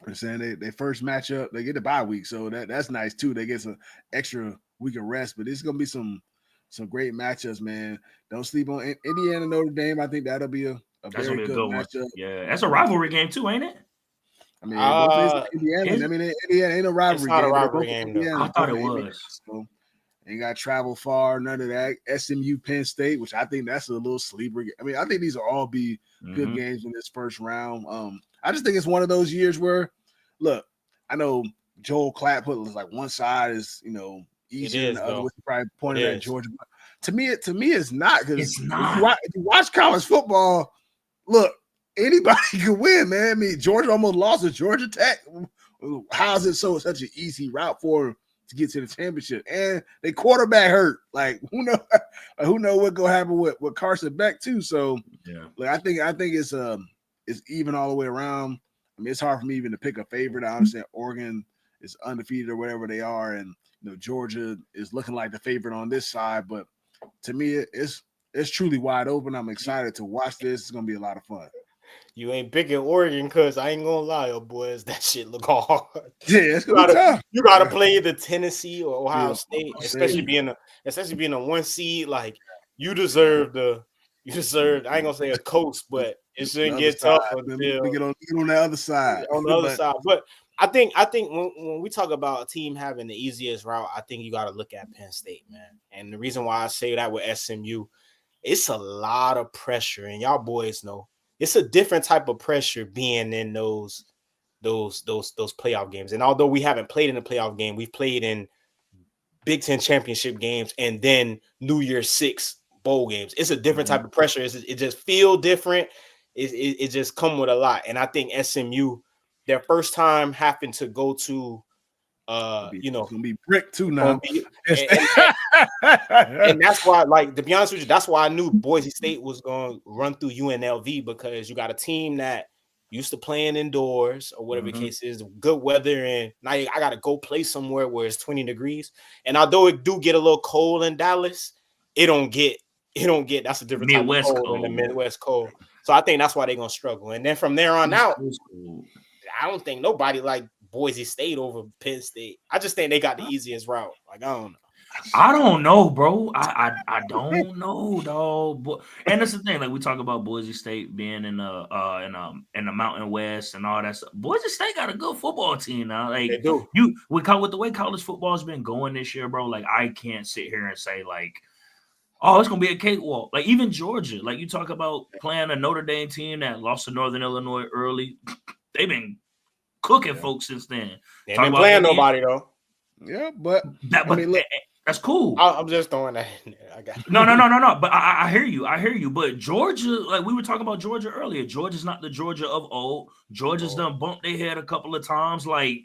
I'm saying they first matchup, they get the bye week, so that's nice too. They get some extra week of rest, but it's gonna be some great matchups, man. Don't sleep on Indiana Notre Dame. I think that'll be a That's very gonna be a good good one. matchup. Yeah, that's a rivalry game too, ain't it? I mean, both places Indiana. Indiana ain't a rivalry It's not game. a rivalry game, though. I thought it was. So ain't got to travel far, none of that. SMU, Penn State, which I think that's a little sleeper. I mean, I think these will all be good games in this first round. I just think it's one of those years where, look, I know Joel Klatt put like one side is easier than the other, which he probably pointed at Georgia. But to me, it's not, because it's not. If you watch college football, look, anybody can win, man. I mean, Georgia almost lost to Georgia Tech. How is it such an easy route for them to get to the championship? And they quarterback hurt. Like, who knows what gonna happen with Carson Beck too? So yeah, like I think it's even all the way around. I mean, it's hard for me even to pick a favorite. I understand Oregon is undefeated or whatever they are, and Georgia is looking like the favorite on this side. But to me, it's truly wide open. I'm excited to watch this. It's gonna be a lot of fun. You ain't picking Oregon, because I ain't gonna lie, oh boys, that shit look hard. Yeah, it's gonna be tough. You gotta play either Tennessee or Ohio State, especially being a 1 seed. Like, you deserve. I ain't gonna say a coast, but it shouldn't get tough until we get on the other side. On the other side, but I think when we talk about a team having the easiest route, I think you got to look at Penn State, man. And the reason why I say that with SMU, it's a lot of pressure, and y'all boys know it's a different type of pressure being in those playoff games. And although we haven't played in a playoff game, we've played in Big Ten championship games and then New Year's Six bowl games. It's a different type of pressure. It just feel different. It just come with a lot. And I think SMU, their first time having to go to it's gonna be brick too now. And that's why, like, to be honest with you, that's why I knew Boise State was going to run through UNLV, because you got a team that used to playing indoors or whatever the case is, good weather, and now I got to go play somewhere where it's 20 degrees. And although it do get a little cold in Dallas, it don't get that's a different type of cold in the Midwest cold. So I think that's why they're gonna struggle. And then from there on out, I don't think nobody like Boise State over Penn State. I just think they got the easiest route. Like, I don't know. I don't know, bro. I don't know, dog. And that's the thing. Like, we talk about Boise State being in the Mountain West and all that stuff. Boise State got a good football team now. Like, they do. With the way college football has been going this year, bro. Like, I can't sit here and say like, oh, it's gonna be a cakewalk. Like, even Georgia. Like, you talk about playing a Notre Dame team that lost to Northern Illinois early. They've been cooking folks since then. They ain't been playing nobody though. Yeah, but that's cool. I'm just throwing that in there. I got no. But I hear you. But Georgia, like we were talking about Georgia earlier, Georgia's not the Georgia of old. Georgia's done bumped their head a couple of times. Like,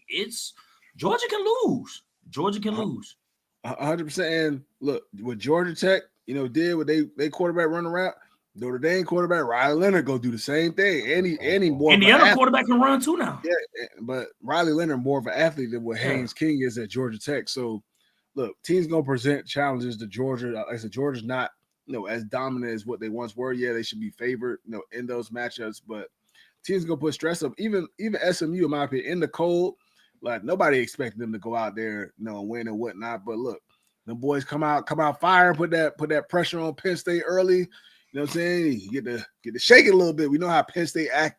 Georgia can lose. 100%. And look, with Georgia Tech, did what they quarterback run around. Notre Dame quarterback Riley Leonard go do the same thing. Any more Indiana quarterback can run too now. Yeah, but Riley Leonard more of an athlete than what Haynes King is at Georgia Tech. So look, teams gonna present challenges to Georgia. Like I said, Georgia's not as dominant as what they once were. Yeah, they should be favored in those matchups, but teams gonna put stress up. Even SMU, in my opinion, in the cold, like nobody expected them to go out there, and win and whatnot. But look, the boys come out fire, put that pressure on Penn State early. You know what I'm saying? You get to shake it a little bit. We know how Penn State act,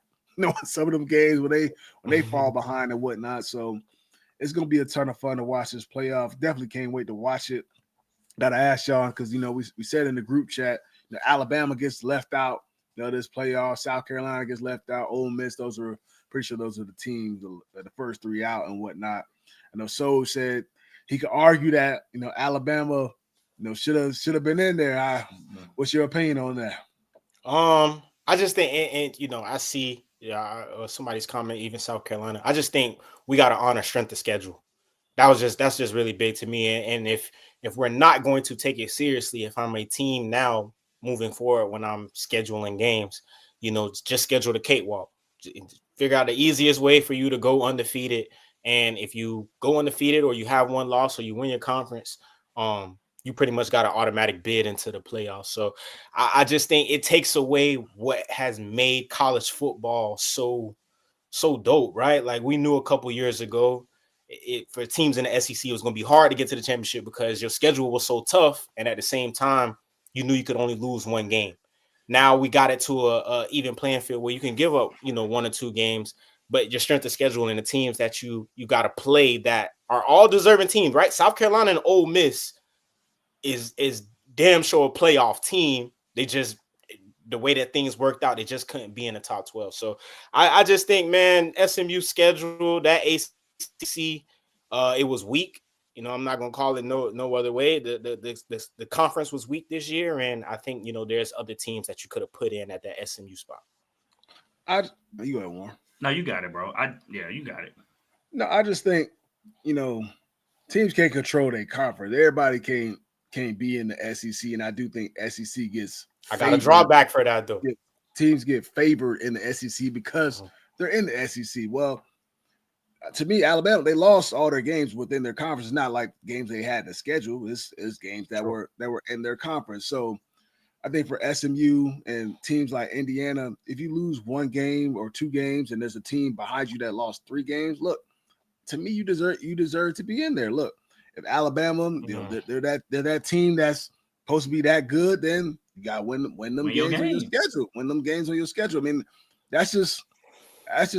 some of them games when they fall behind and whatnot. So it's gonna be a ton of fun to watch this playoff. Definitely can't wait to watch it. Gotta ask y'all, because we said in the group chat, Alabama gets left out. This playoff, South Carolina gets left out. Ole Miss, pretty sure those are the teams, the first three out and whatnot. I know Soj said he could argue that Alabama should have been in there. What's your opinion on that? I just think, and I see somebody's comment, even South Carolina. I just think we got to honor strength of schedule. That's just really big to me. And if we're not going to take it seriously, if I'm a team now moving forward when I'm scheduling games, just schedule the cakewalk. Figure out the easiest way for you to go undefeated. And if you go undefeated or you have one loss or you win your conference, you pretty much got an automatic bid into the playoffs. So I just think it takes away what has made college football so dope, right? Like we knew a couple years ago, for teams in the SEC, it was going to be hard to get to the championship because your schedule was so tough, and at the same time, you knew you could only lose one game. Now we got it to a even playing field where you can give up, 1 or 2 games, but your strength of schedule and the teams that you got to play that are all deserving teams, right? South Carolina and Ole Miss is damn sure a playoff team. They just, the way that things worked out, they just couldn't be in the top 12. So I just think, man, SMU schedule, that ACC, it was weak. I'm not gonna call it no other way. The conference was weak this year, and I think there's other teams that you could have put in at that SMU spot. You got one. No, you got it, bro. You got it. No, I just think teams can't control their conference. Everybody can't be in the SEC, and I do think SEC gets. I got a drawback for that though. Teams get favored in the SEC because they're in the SEC. Well, to me, Alabama, they lost all their games within their conference. It's not like games they had to schedule. It's games that were in their conference. So I think for SMU and teams like Indiana, if you lose 1 game or 2 games and there's a team behind you that lost 3 games, look, to me, you deserve to be in there. Look, if Alabama, they're that team that's supposed to be that good, then you got to win them games on your schedule. Win them games on your schedule. I mean, that's just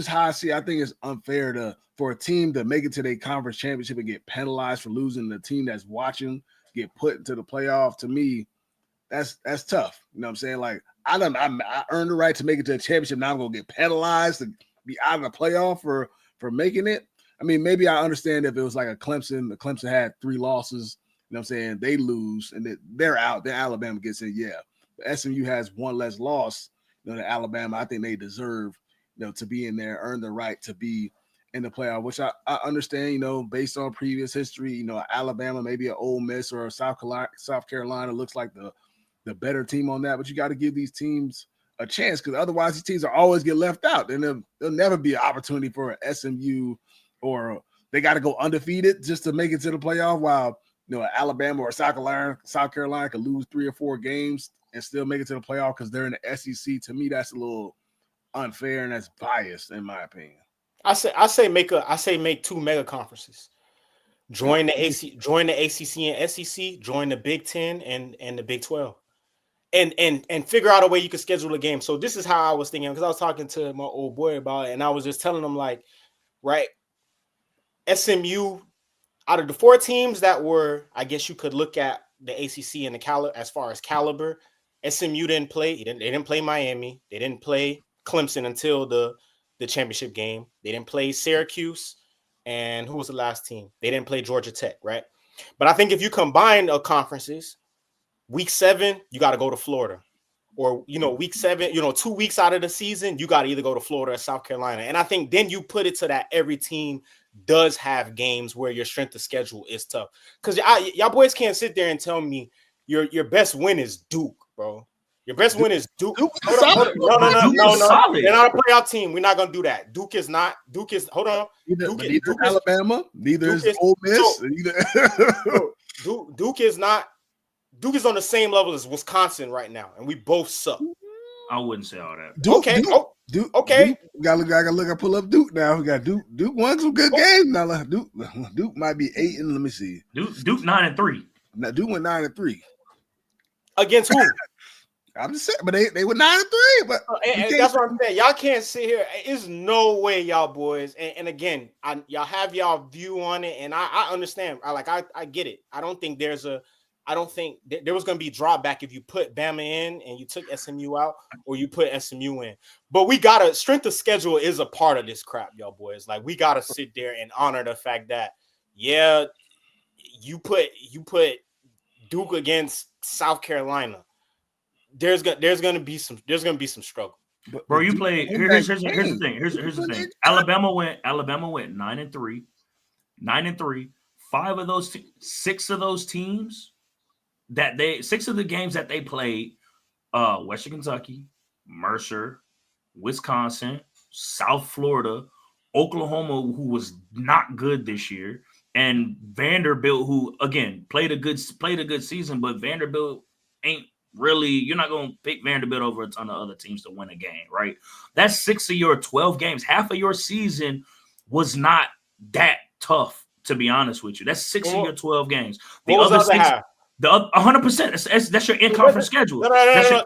how I see. I think it's unfair for a team to make it to their conference championship and get penalized for losing. The team that's watching get put into the playoff. To me, that's tough. You know what I'm saying? Like I earned the right to make it to a championship. Now I'm gonna get penalized to be out of the playoff for making it. I mean, maybe I understand if it was like a Clemson. The Clemson had 3 losses. You know what I'm saying? They lose and they're out. Then Alabama gets in. Yeah, but SMU has 1 less loss than Alabama. I think they deserve to be in there, earn the right to be in the playoff, which I understand, based on previous history, Alabama, maybe an Ole Miss or a South Carolina looks like the better team on that, but you got to give these teams a chance because otherwise these teams are always get left out. And there'll never be an opportunity for an SMU or they got to go undefeated just to make it to the playoff while, Alabama or South Carolina could lose 3 or 4 games and still make it to the playoff because they're in the SEC. To me, that's a little unfair and that's biased in my opinion. I say make 2 mega conferences. Join the ACC and SEC, join the Big 10 and the Big 12. And figure out a way you can schedule a game. So this is how I was thinking, because I was talking to my old boy about it, and I was just telling him, like, right, SMU, out of the 4 teams that were, I guess you could look at the ACC and as far as caliber, SMU didn't play. They didn't play Miami. They didn't play Clemson until the championship game. They didn't play Syracuse. And who was the last team? They didn't play Georgia Tech, right? But I think if you combine conferences, week 7, you got to go to Florida. Or, week 7, 2 weeks out of the season, you got to either go to Florida or South Carolina. And I think then you put it to that every team does have games where your strength of schedule is tough. Because y'all boys can't sit there and tell me your best win is Duke, bro. Your best win is Duke. Hold on. No. They're not a playoff team. We're not going to do that. Duke is, hold on. Neither is Alabama. Neither is Ole Miss. Duke is not. Duke is on the same level as Wisconsin right now, and we both suck. I wouldn't say all that. Duke, okay. Duke, okay. Gotta pull up Duke now. We got Duke. Duke won some good games. Now Duke might be 8 and let me see. Duke 9-3. Now Duke went 9-3. Against who? I'm just saying, but they were 9-3. But and that's what I'm saying. Y'all can't sit here. There's no way, y'all boys. And again, y'all have y'all view on it, and I understand. I get it. I don't think there was going to be drawback if you put Bama in and you took SMU out, or you put SMU in. But we got strength of schedule is a part of this crap, y'all boys. Like, we got to sit there and honor the fact that, yeah, you put Duke against South Carolina. There's gonna be some struggle. Bro, you play. Here's the thing. Here's the thing. Alabama went 9-3. 9-3. 6 of those teams 6 of the games that they played, Western Kentucky, Mercer, Wisconsin, South Florida, Oklahoma, who was not good this year, And Vanderbilt, who again played a good season, but Vanderbilt ain't really. You're not going to pick Vanderbilt over a ton of other teams to win a game, right? That's 6 of your 12 games. Half of your season was not that tough, to be honest with you. That's 6 of your 12 games. The other 6, half? the 100%. That's your in-conference schedule. No.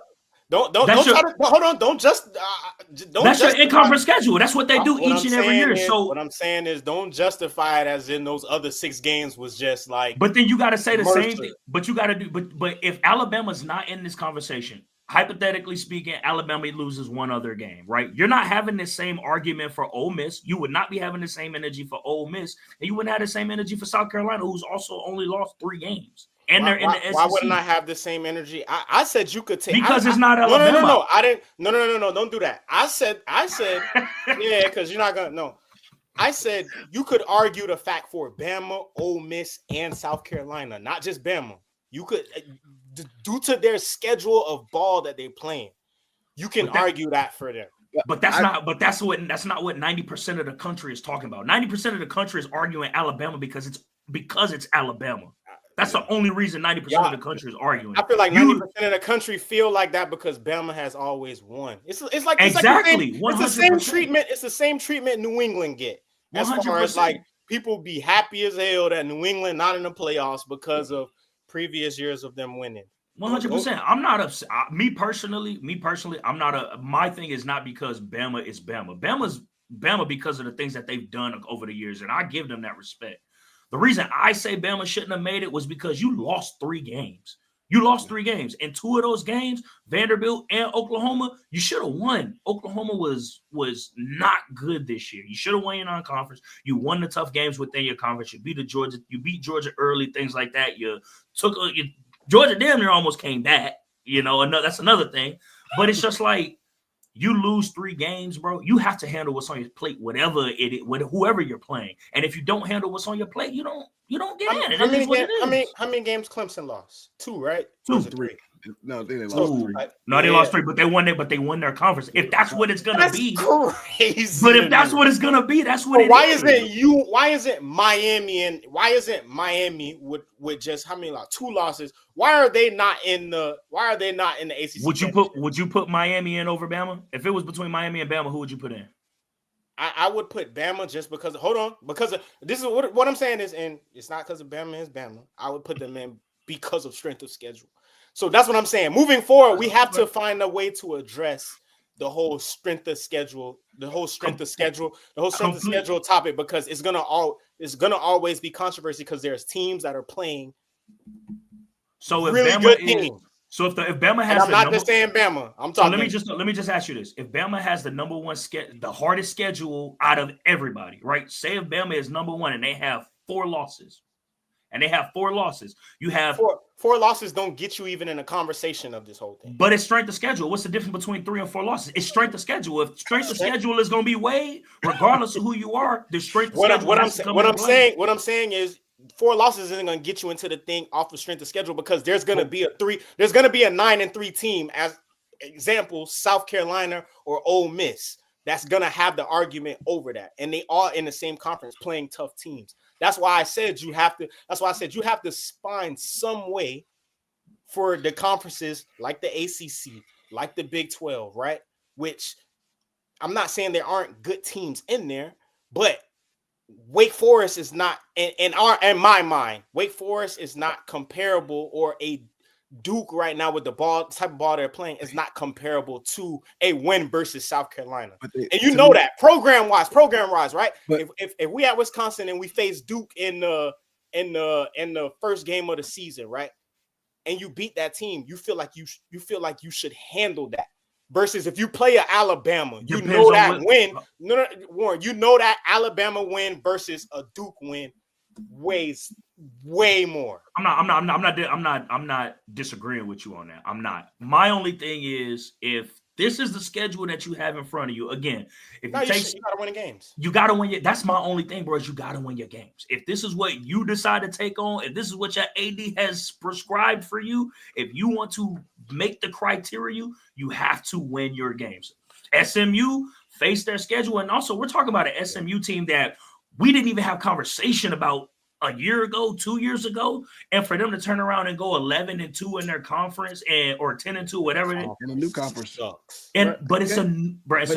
Don't hold on. Don't that's your in-conference schedule. That's what they do each and every year. So what I'm saying is, don't justify it as in those other 6 games was just like. But then you got to say the same thing. But you got to do. But if Alabama's not in this conversation, hypothetically speaking, Alabama loses one other game, right? You're not having the same argument for Ole Miss. You would not be having the same energy for Ole Miss, and you wouldn't have the same energy for South Carolina, who's also only lost 3 games. And they're in the SEC. Why wouldn't I have the same energy? I said you could take because it's not Alabama. No. I didn't. No. Don't do that. I said. Yeah, because you're not gonna. No, I said you could argue the fact for Bama, Ole Miss, and South Carolina, not just Bama. You could, due to their schedule of ball that they're playing, you can argue that for them. But that's not what 90% of the country is talking about. 90% of the country is arguing Alabama because it's Alabama. That's the only reason 90% of the country is arguing. I feel like 90% of the country feel like that because Bama has always won. It's like exactly. It's the same treatment. It's the same treatment New England get. As 100%. Far as like people be happy as hell that New England not in the playoffs because of previous years of them winning. 100%. I'm not upset. Me personally, I'm not my thing is not because Bama is Bama. Bama's Bama because of the things that they've done over the years, and I give them that respect. The reason I say Bama shouldn't have made it was because you lost 3 games. You lost 3 games. And 2 of those games, Vanderbilt and Oklahoma, you should have won. Oklahoma was not good this year. You should have won your non-conference. You won the tough games within your conference. You beat Georgia early, things like that. Georgia damn near almost came back. That's another thing. But it's just like, you lose 3 games, bro. You have to handle what's on your plate, whatever it is, whoever you're playing. And if you don't handle what's on your plate, you don't get in. How many games Clemson lost? 2, right? 2, 3. No, they didn't lost 3. No, they lost 3, but they won their conference. If that's what it's gonna be, crazy. But if that's what it's gonna be, that's what it is. Why isn't Miami with just how many 2 losses? Why are they not in the ACC? Would you put Miami in over Bama? If it was between Miami and Bama, who would you put in? I would put Bama just because this is what I'm saying is, and it's not because of Bama is Bama. I would put them in because of strength of schedule. So that's what I'm saying. Moving forward, we have to find a way to address the whole strength of schedule topic, because it's gonna always be controversy because there's teams that are playing really good teams. So if Bama has, I'm not just saying Bama. I'm talking. So let me just ask you this: if Bama has the number one the hardest schedule out of everybody, right? Say if Bama is number 1 and they have 4 losses. You have 4 losses don't get you even in a conversation of this whole thing. But it's strength of schedule. What's the difference between 3 and 4 losses? It's strength of schedule. If strength of schedule is going to be weighed, regardless of who you are, the strength of schedule. What I'm saying is 4 losses isn't going to get you into the thing off of strength of schedule, because there's going to be a 9-3 team, as example, South Carolina or Ole Miss, that's going to have the argument over that, and they are in the same conference playing tough teams. That's why I said you have to find some way for the conferences like the ACC, like the Big 12, right? Which I'm not saying there aren't good teams in there, but Wake Forest is not in my mind. Wake Forest is not comparable, or a Duke right now with the type of ball they're playing is not comparable to a win versus South Carolina. And that program wise, right? But if we at Wisconsin and we face Duke in the first game of the season, right? And you beat that team, you feel like you should handle that. Versus if you play at Alabama, Warren, you know that Alabama win versus a Duke win weighs way more. I'm not disagreeing with you on that. I'm not. My only thing is, if this is the schedule that you have in front of you, again, you gotta win games. You gotta win. That's my only thing, bro. Is you gotta win your games. If this is what you decide to take on, if this is what your AD has prescribed for you, if you want to make the criteria, you have to win your games. SMU face their schedule, and also we're talking about an SMU team that we didn't even have conversation about a year ago, 2 years ago, and for them to turn around and go 11-2 in their conference or 10-2, whatever it is. In a new conference. Sucks. But it's a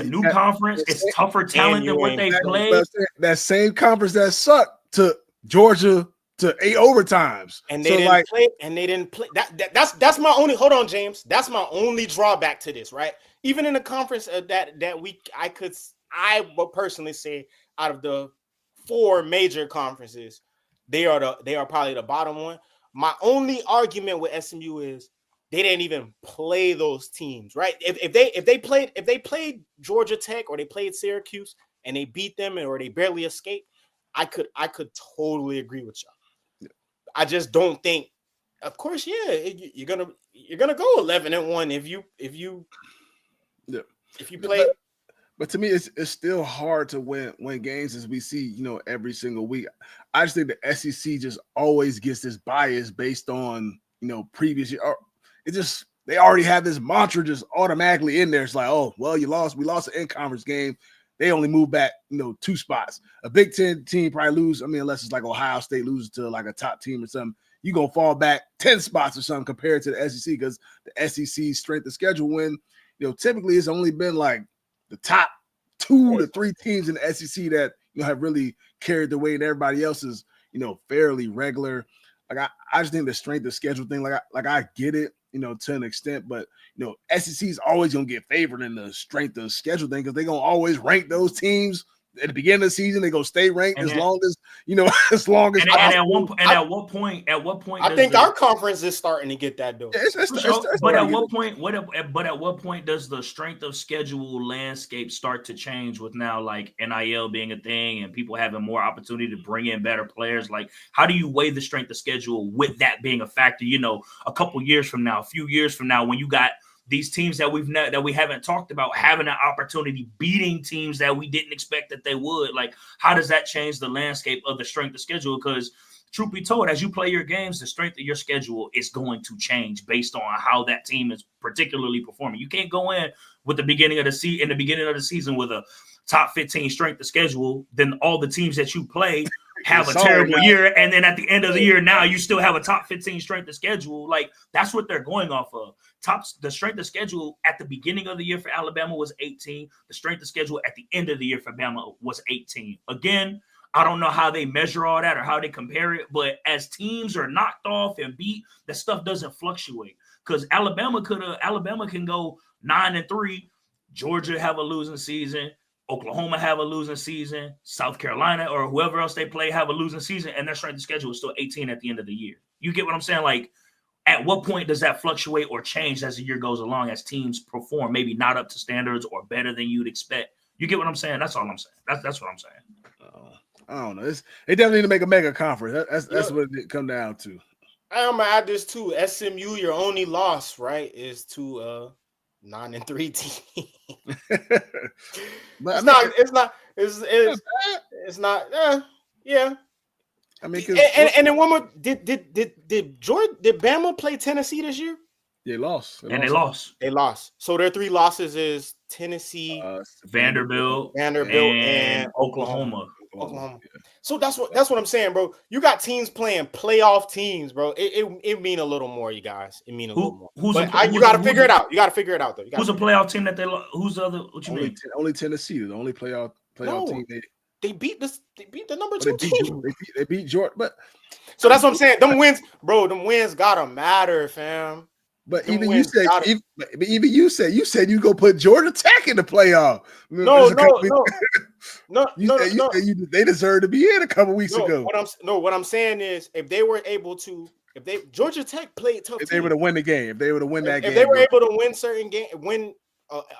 new conference. It's tougher talent than what they played. That same conference that sucked to Georgia to 8 overtimes. And they didn't play. That's my only. Hold on, James. That's my only drawback to this, right? Even in the conference that week, I would personally say out of the 4 major conferences, they are probably the bottom one. My only argument with SMU is they didn't even play those teams, right? If they played Georgia Tech or they played Syracuse and they beat them or they barely escaped, I could totally agree with y'all. I just don't think. Of course, yeah, you're gonna go 11-1 if you play. But to me, it's still hard to win games as we see, every single week. I just think the SEC just always gets this bias based on, previous year. They already have this mantra just automatically in there. It's like, oh, well, we lost an in-conference game. They only move back, 2 spots. A Big Ten team probably lose. I mean, unless it's like Ohio State loses to like a top team or something, you're going to fall back 10 spots or something compared to the SEC because the SEC strength of schedule when, typically it's only been like the top 2 to 3 teams in the SEC that have really carried the weight, and everybody else is fairly regular. Like I just think the strength of schedule thing, I get it, to an extent, but SEC is always gonna get favored in the strength of schedule thing because they're gonna always rank those teams at the beginning of the season. They're gonna stay ranked as long as as long as. At what point? I think our conference is starting to get that though. But at what point? But at what point does the strength of schedule landscape start to change with now like NIL being a thing and people having more opportunity to bring in better players? Like, how do you weigh the strength of schedule with that being a factor? A couple years from now, a few years from now, when you got these teams that we haven't talked about having an opportunity, beating teams that we didn't expect that they would. Like, how does that change the landscape of the strength of schedule? Because truth be told, as you play your games, the strength of your schedule is going to change based on how that team is particularly performing. You can't go in with the beginning of the season with a top 15 strength of schedule. Then all the teams that you play have a terrible year, and then at the end of the year, now you still have a top 15 strength of schedule. Like, that's what they're going off of. The strength of schedule at the beginning of the year for Alabama was 18. The strength of schedule at the end of the year for Bama was 18. Again, I don't know how they measure all that or how they compare it, but as teams are knocked off and beat, that stuff doesn't fluctuate. Because Alabama can go 9-3, Georgia have a losing season, Oklahoma have a losing season, South Carolina or whoever else they play have a losing season, and their strength of schedule is still 18 at the end of the year. You get what I'm saying? Like, at what point does that fluctuate or change as the year goes along, as teams perform maybe not up to standards or better than you'd expect? You get what I'm saying? That's all I'm saying. That's what I'm saying. I don't know. They definitely need to make a mega conference. That's what it come down to. I'm gonna add this too. SMU, your only loss, right, is to 9-3 team. But it's not. Yeah. I mean, and then one more. Did Bama play Tennessee this year? They lost. They lost. So their 3 losses is Tennessee, Vanderbilt, and Oklahoma. Yeah. So that's what I'm saying, bro. You got teams playing playoff teams, bro. It mean a little more, you guys. It mean a little more. You got to figure it out. You got to figure it out, though. Who's a playoff team that they lost? Who's the other? What you mean? Only Tennessee, the only playoff team. They beat the number 2 team. They beat Georgia, but so that's what I'm saying. Them wins gotta matter, fam. But even you said you go put Georgia Tech in the playoff. No. They deserve to be in a couple weeks ago. What I'm saying is, if Georgia Tech played tough, if they were to win the game, if they were to win that game, if they were able to win certain game, win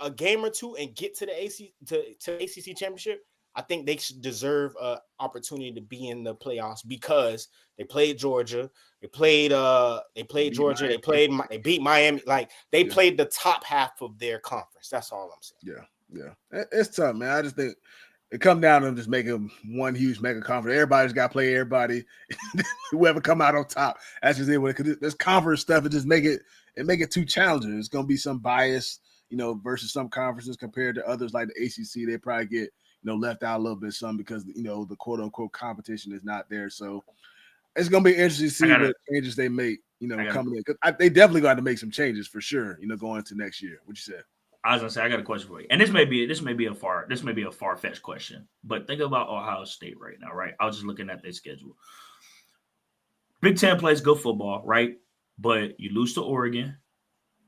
a game or two, and get to the ACC championship, I think they should deserve an opportunity to be in the playoffs because they played Georgia, they played Georgia, they beat Miami. Like, they played the top half of their conference. That's all I'm saying. Yeah, it's tough, man. I just think it come down to them just making one huge mega conference. Everybody's got to play everybody. Whoever come out on top, that's just it. Because this conference stuff, it just make it too challenging. It's gonna be some bias, versus some conferences compared to others like the ACC. They probably get left out a little bit some because the quote unquote competition is not there. So it's gonna be interesting to see what changes they make. Coming in, because they definitely got to make some changes for sure. Going into next year. What you said? I was gonna say I got a question for you, and this may be a far-fetched question, but think about Ohio State right now, right? I was just looking at their schedule. Big Ten plays good football, right? But you lose to Oregon,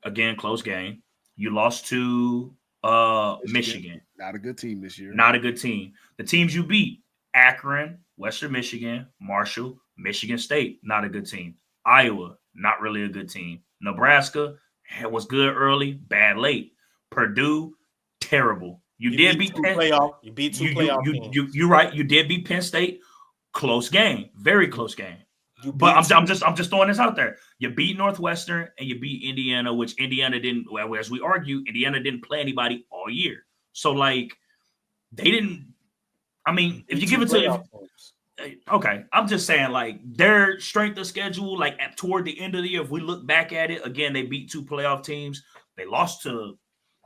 again, close game. You lost to Michigan. Not a good team this year. Not a good team. The teams you beat: Akron, Western Michigan, Marshall, Michigan State. Not a good team. Iowa, not really a good team. Nebraska was good early, bad late. Purdue, terrible. You did beat Penn. You beat two playoff teams. You're right. You did beat Penn State. Close game, very close game. But I'm just throwing this out there. You beat Northwestern and you beat Indiana, which Indiana didn't. Well, as we argue, Indiana didn't play anybody all year. So they didn't. I mean, if you give it to okay, I'm just saying their strength of schedule, toward the end of the year, if we look back at it again, they beat two playoff teams. They lost to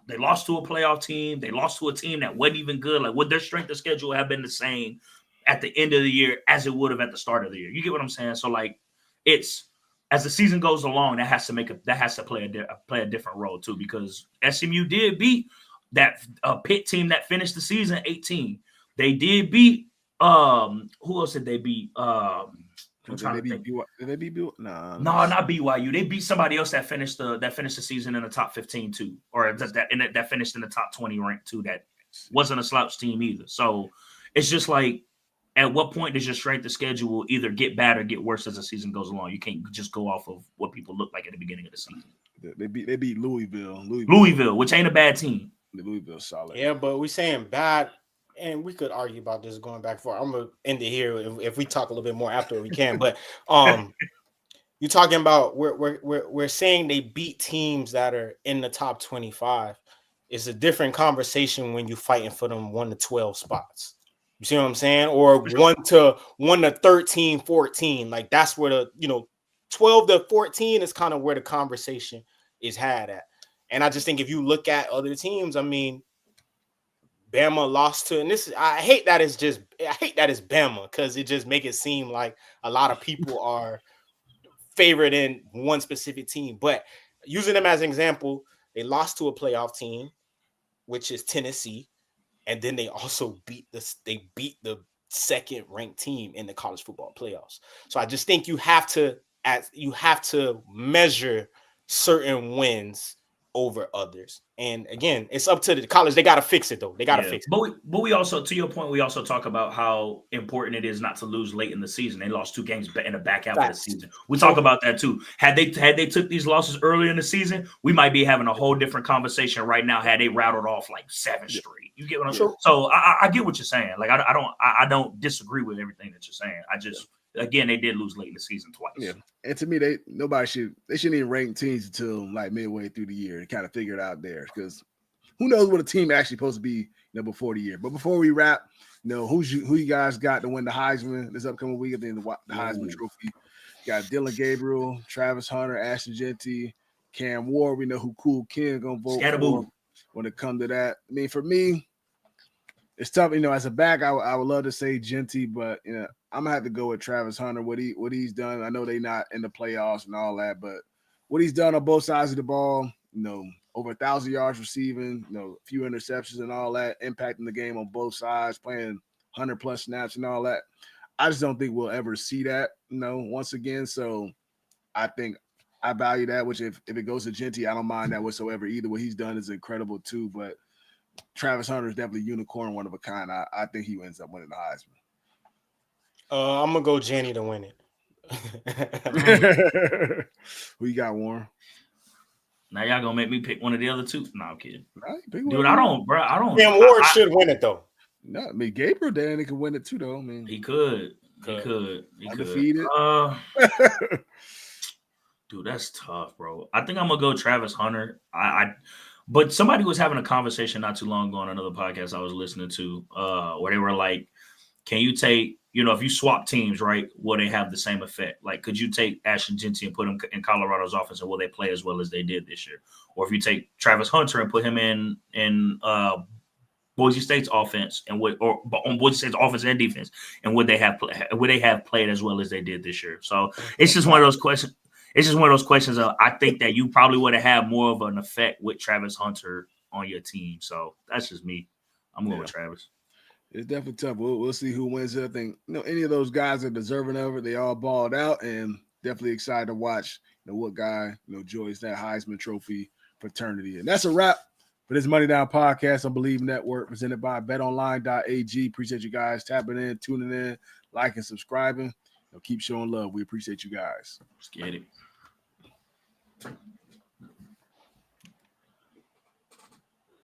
a playoff team. They lost to a team that wasn't even good. Would their strength of schedule have been the same at the end of the year as it would have at the start of the year? You get what I'm saying? So it's as the season goes along, that has to play a different role too, because SMU did beat that Pitt team that finished the season 18. They did beat who else did they beat? Did they beat BYU? No, not BYU. They beat somebody else that finished the season in the top 15 too, or that finished in the top 20 ranked too. That wasn't a slouch team either. So it's just at what point does your strength of schedule either get bad or get worse as the season goes along? You can't just go off of what people look like at the beginning of the season. They beat Louisville. Louisville, which ain't a bad team. Louisville solid. Yeah, but we're saying bad. And we could argue about this going back and forth. I'm gonna end it here if we talk a little bit more after we can. But you're talking about we're saying they beat teams that are in the top 25. It's a different conversation when you're fighting for them 1 to 12 spots. You see what I'm saying? Or 1 to 13, 14. That's where the 12 to 14 is kind of where the conversation is had at. And I just think if you look at other teams, I mean, Bama lost to, and I hate that it's Bama because it just make it seem like a lot of people are favored in one specific team. But using them as an example, they lost to a playoff team, which is Tennessee, and then they also beat the second ranked team in the college football playoffs. So I just think you have to measure certain wins over others. And again, it's up to the college. They got to fix it though. They got to fix it. But we also, to your point, we also talk about how important it is not to lose late in the season. They lost 2 games in the back half of the season. We talk about that too. Had they took these losses earlier in the season, we might be having a whole different conversation right now. Had they rattled off 7 straight, you get what I'm saying? So I get what you're saying. I don't disagree with everything that you're saying. I just again, they did lose late in the season twice. Yeah, and to me, they shouldn't even rank teams until midway through the year and kind of figure it out there, because who knows what a team actually supposed to be before the year. But before we wrap, who you guys got to win the Heisman this upcoming week? The Heisman Trophy. You got Dylan Gabriel, Travis Hunter, Ashton Jeanty, Cam Ward. We know who Cool Ken gonna vote for when it comes to that. I mean, for me, it's tough. As a back, I would love to say Jeanty, but I'm gonna have to go with Travis Hunter. What he's done. I know they're not in the playoffs and all that, but what he's done on both sides of the ball, over 1,000 yards receiving, a few interceptions and all that, impacting the game on both sides, playing 100+ snaps and all that. I just don't think we'll ever see that, once again. So I think I value that, which if it goes to Jeanty, I don't mind that whatsoever either. What he's done is incredible too, but Travis Hunter is definitely a unicorn, one of a kind. I think he ends up winning the Heisman. I'm gonna go Jenny to win it. Who you got, Warren? Now y'all gonna make me pick one of the other two? No, I'm kidding. Dude, I don't. Cam Ward should win it though. No, I mean Gabriel Dan could win it too, though. I mean, he could. Undefeated. Dude, that's tough, bro. I think I'm gonna go Travis Hunter. But somebody was having a conversation not too long ago on another podcast I was listening to, where they were like, can you take, if you swap teams, right, will they have the same effect? Could you take Ashton Jeanty and put him in Colorado's offense, and will they play as well as they did this year? Or if you take Travis Hunter and put him in Boise State's offense and on Boise State's offense and defense, and would they have played as well as they did this year? So it's just one of those questions. It's just one of those questions. I think that you probably would have had more of an effect with Travis Hunter on your team. So that's just me. I'm going with Travis. It's definitely tough. We'll see who wins it. I think any of those guys are deserving of it. They all balled out, and definitely excited to watch what guy joins that Heisman Trophy fraternity. And that's a wrap for this Money Down podcast on Believe Network, presented by BetOnline.ag. Appreciate you guys tapping in, tuning in, liking, subscribing. Keep showing love. We appreciate you guys. Let's get it.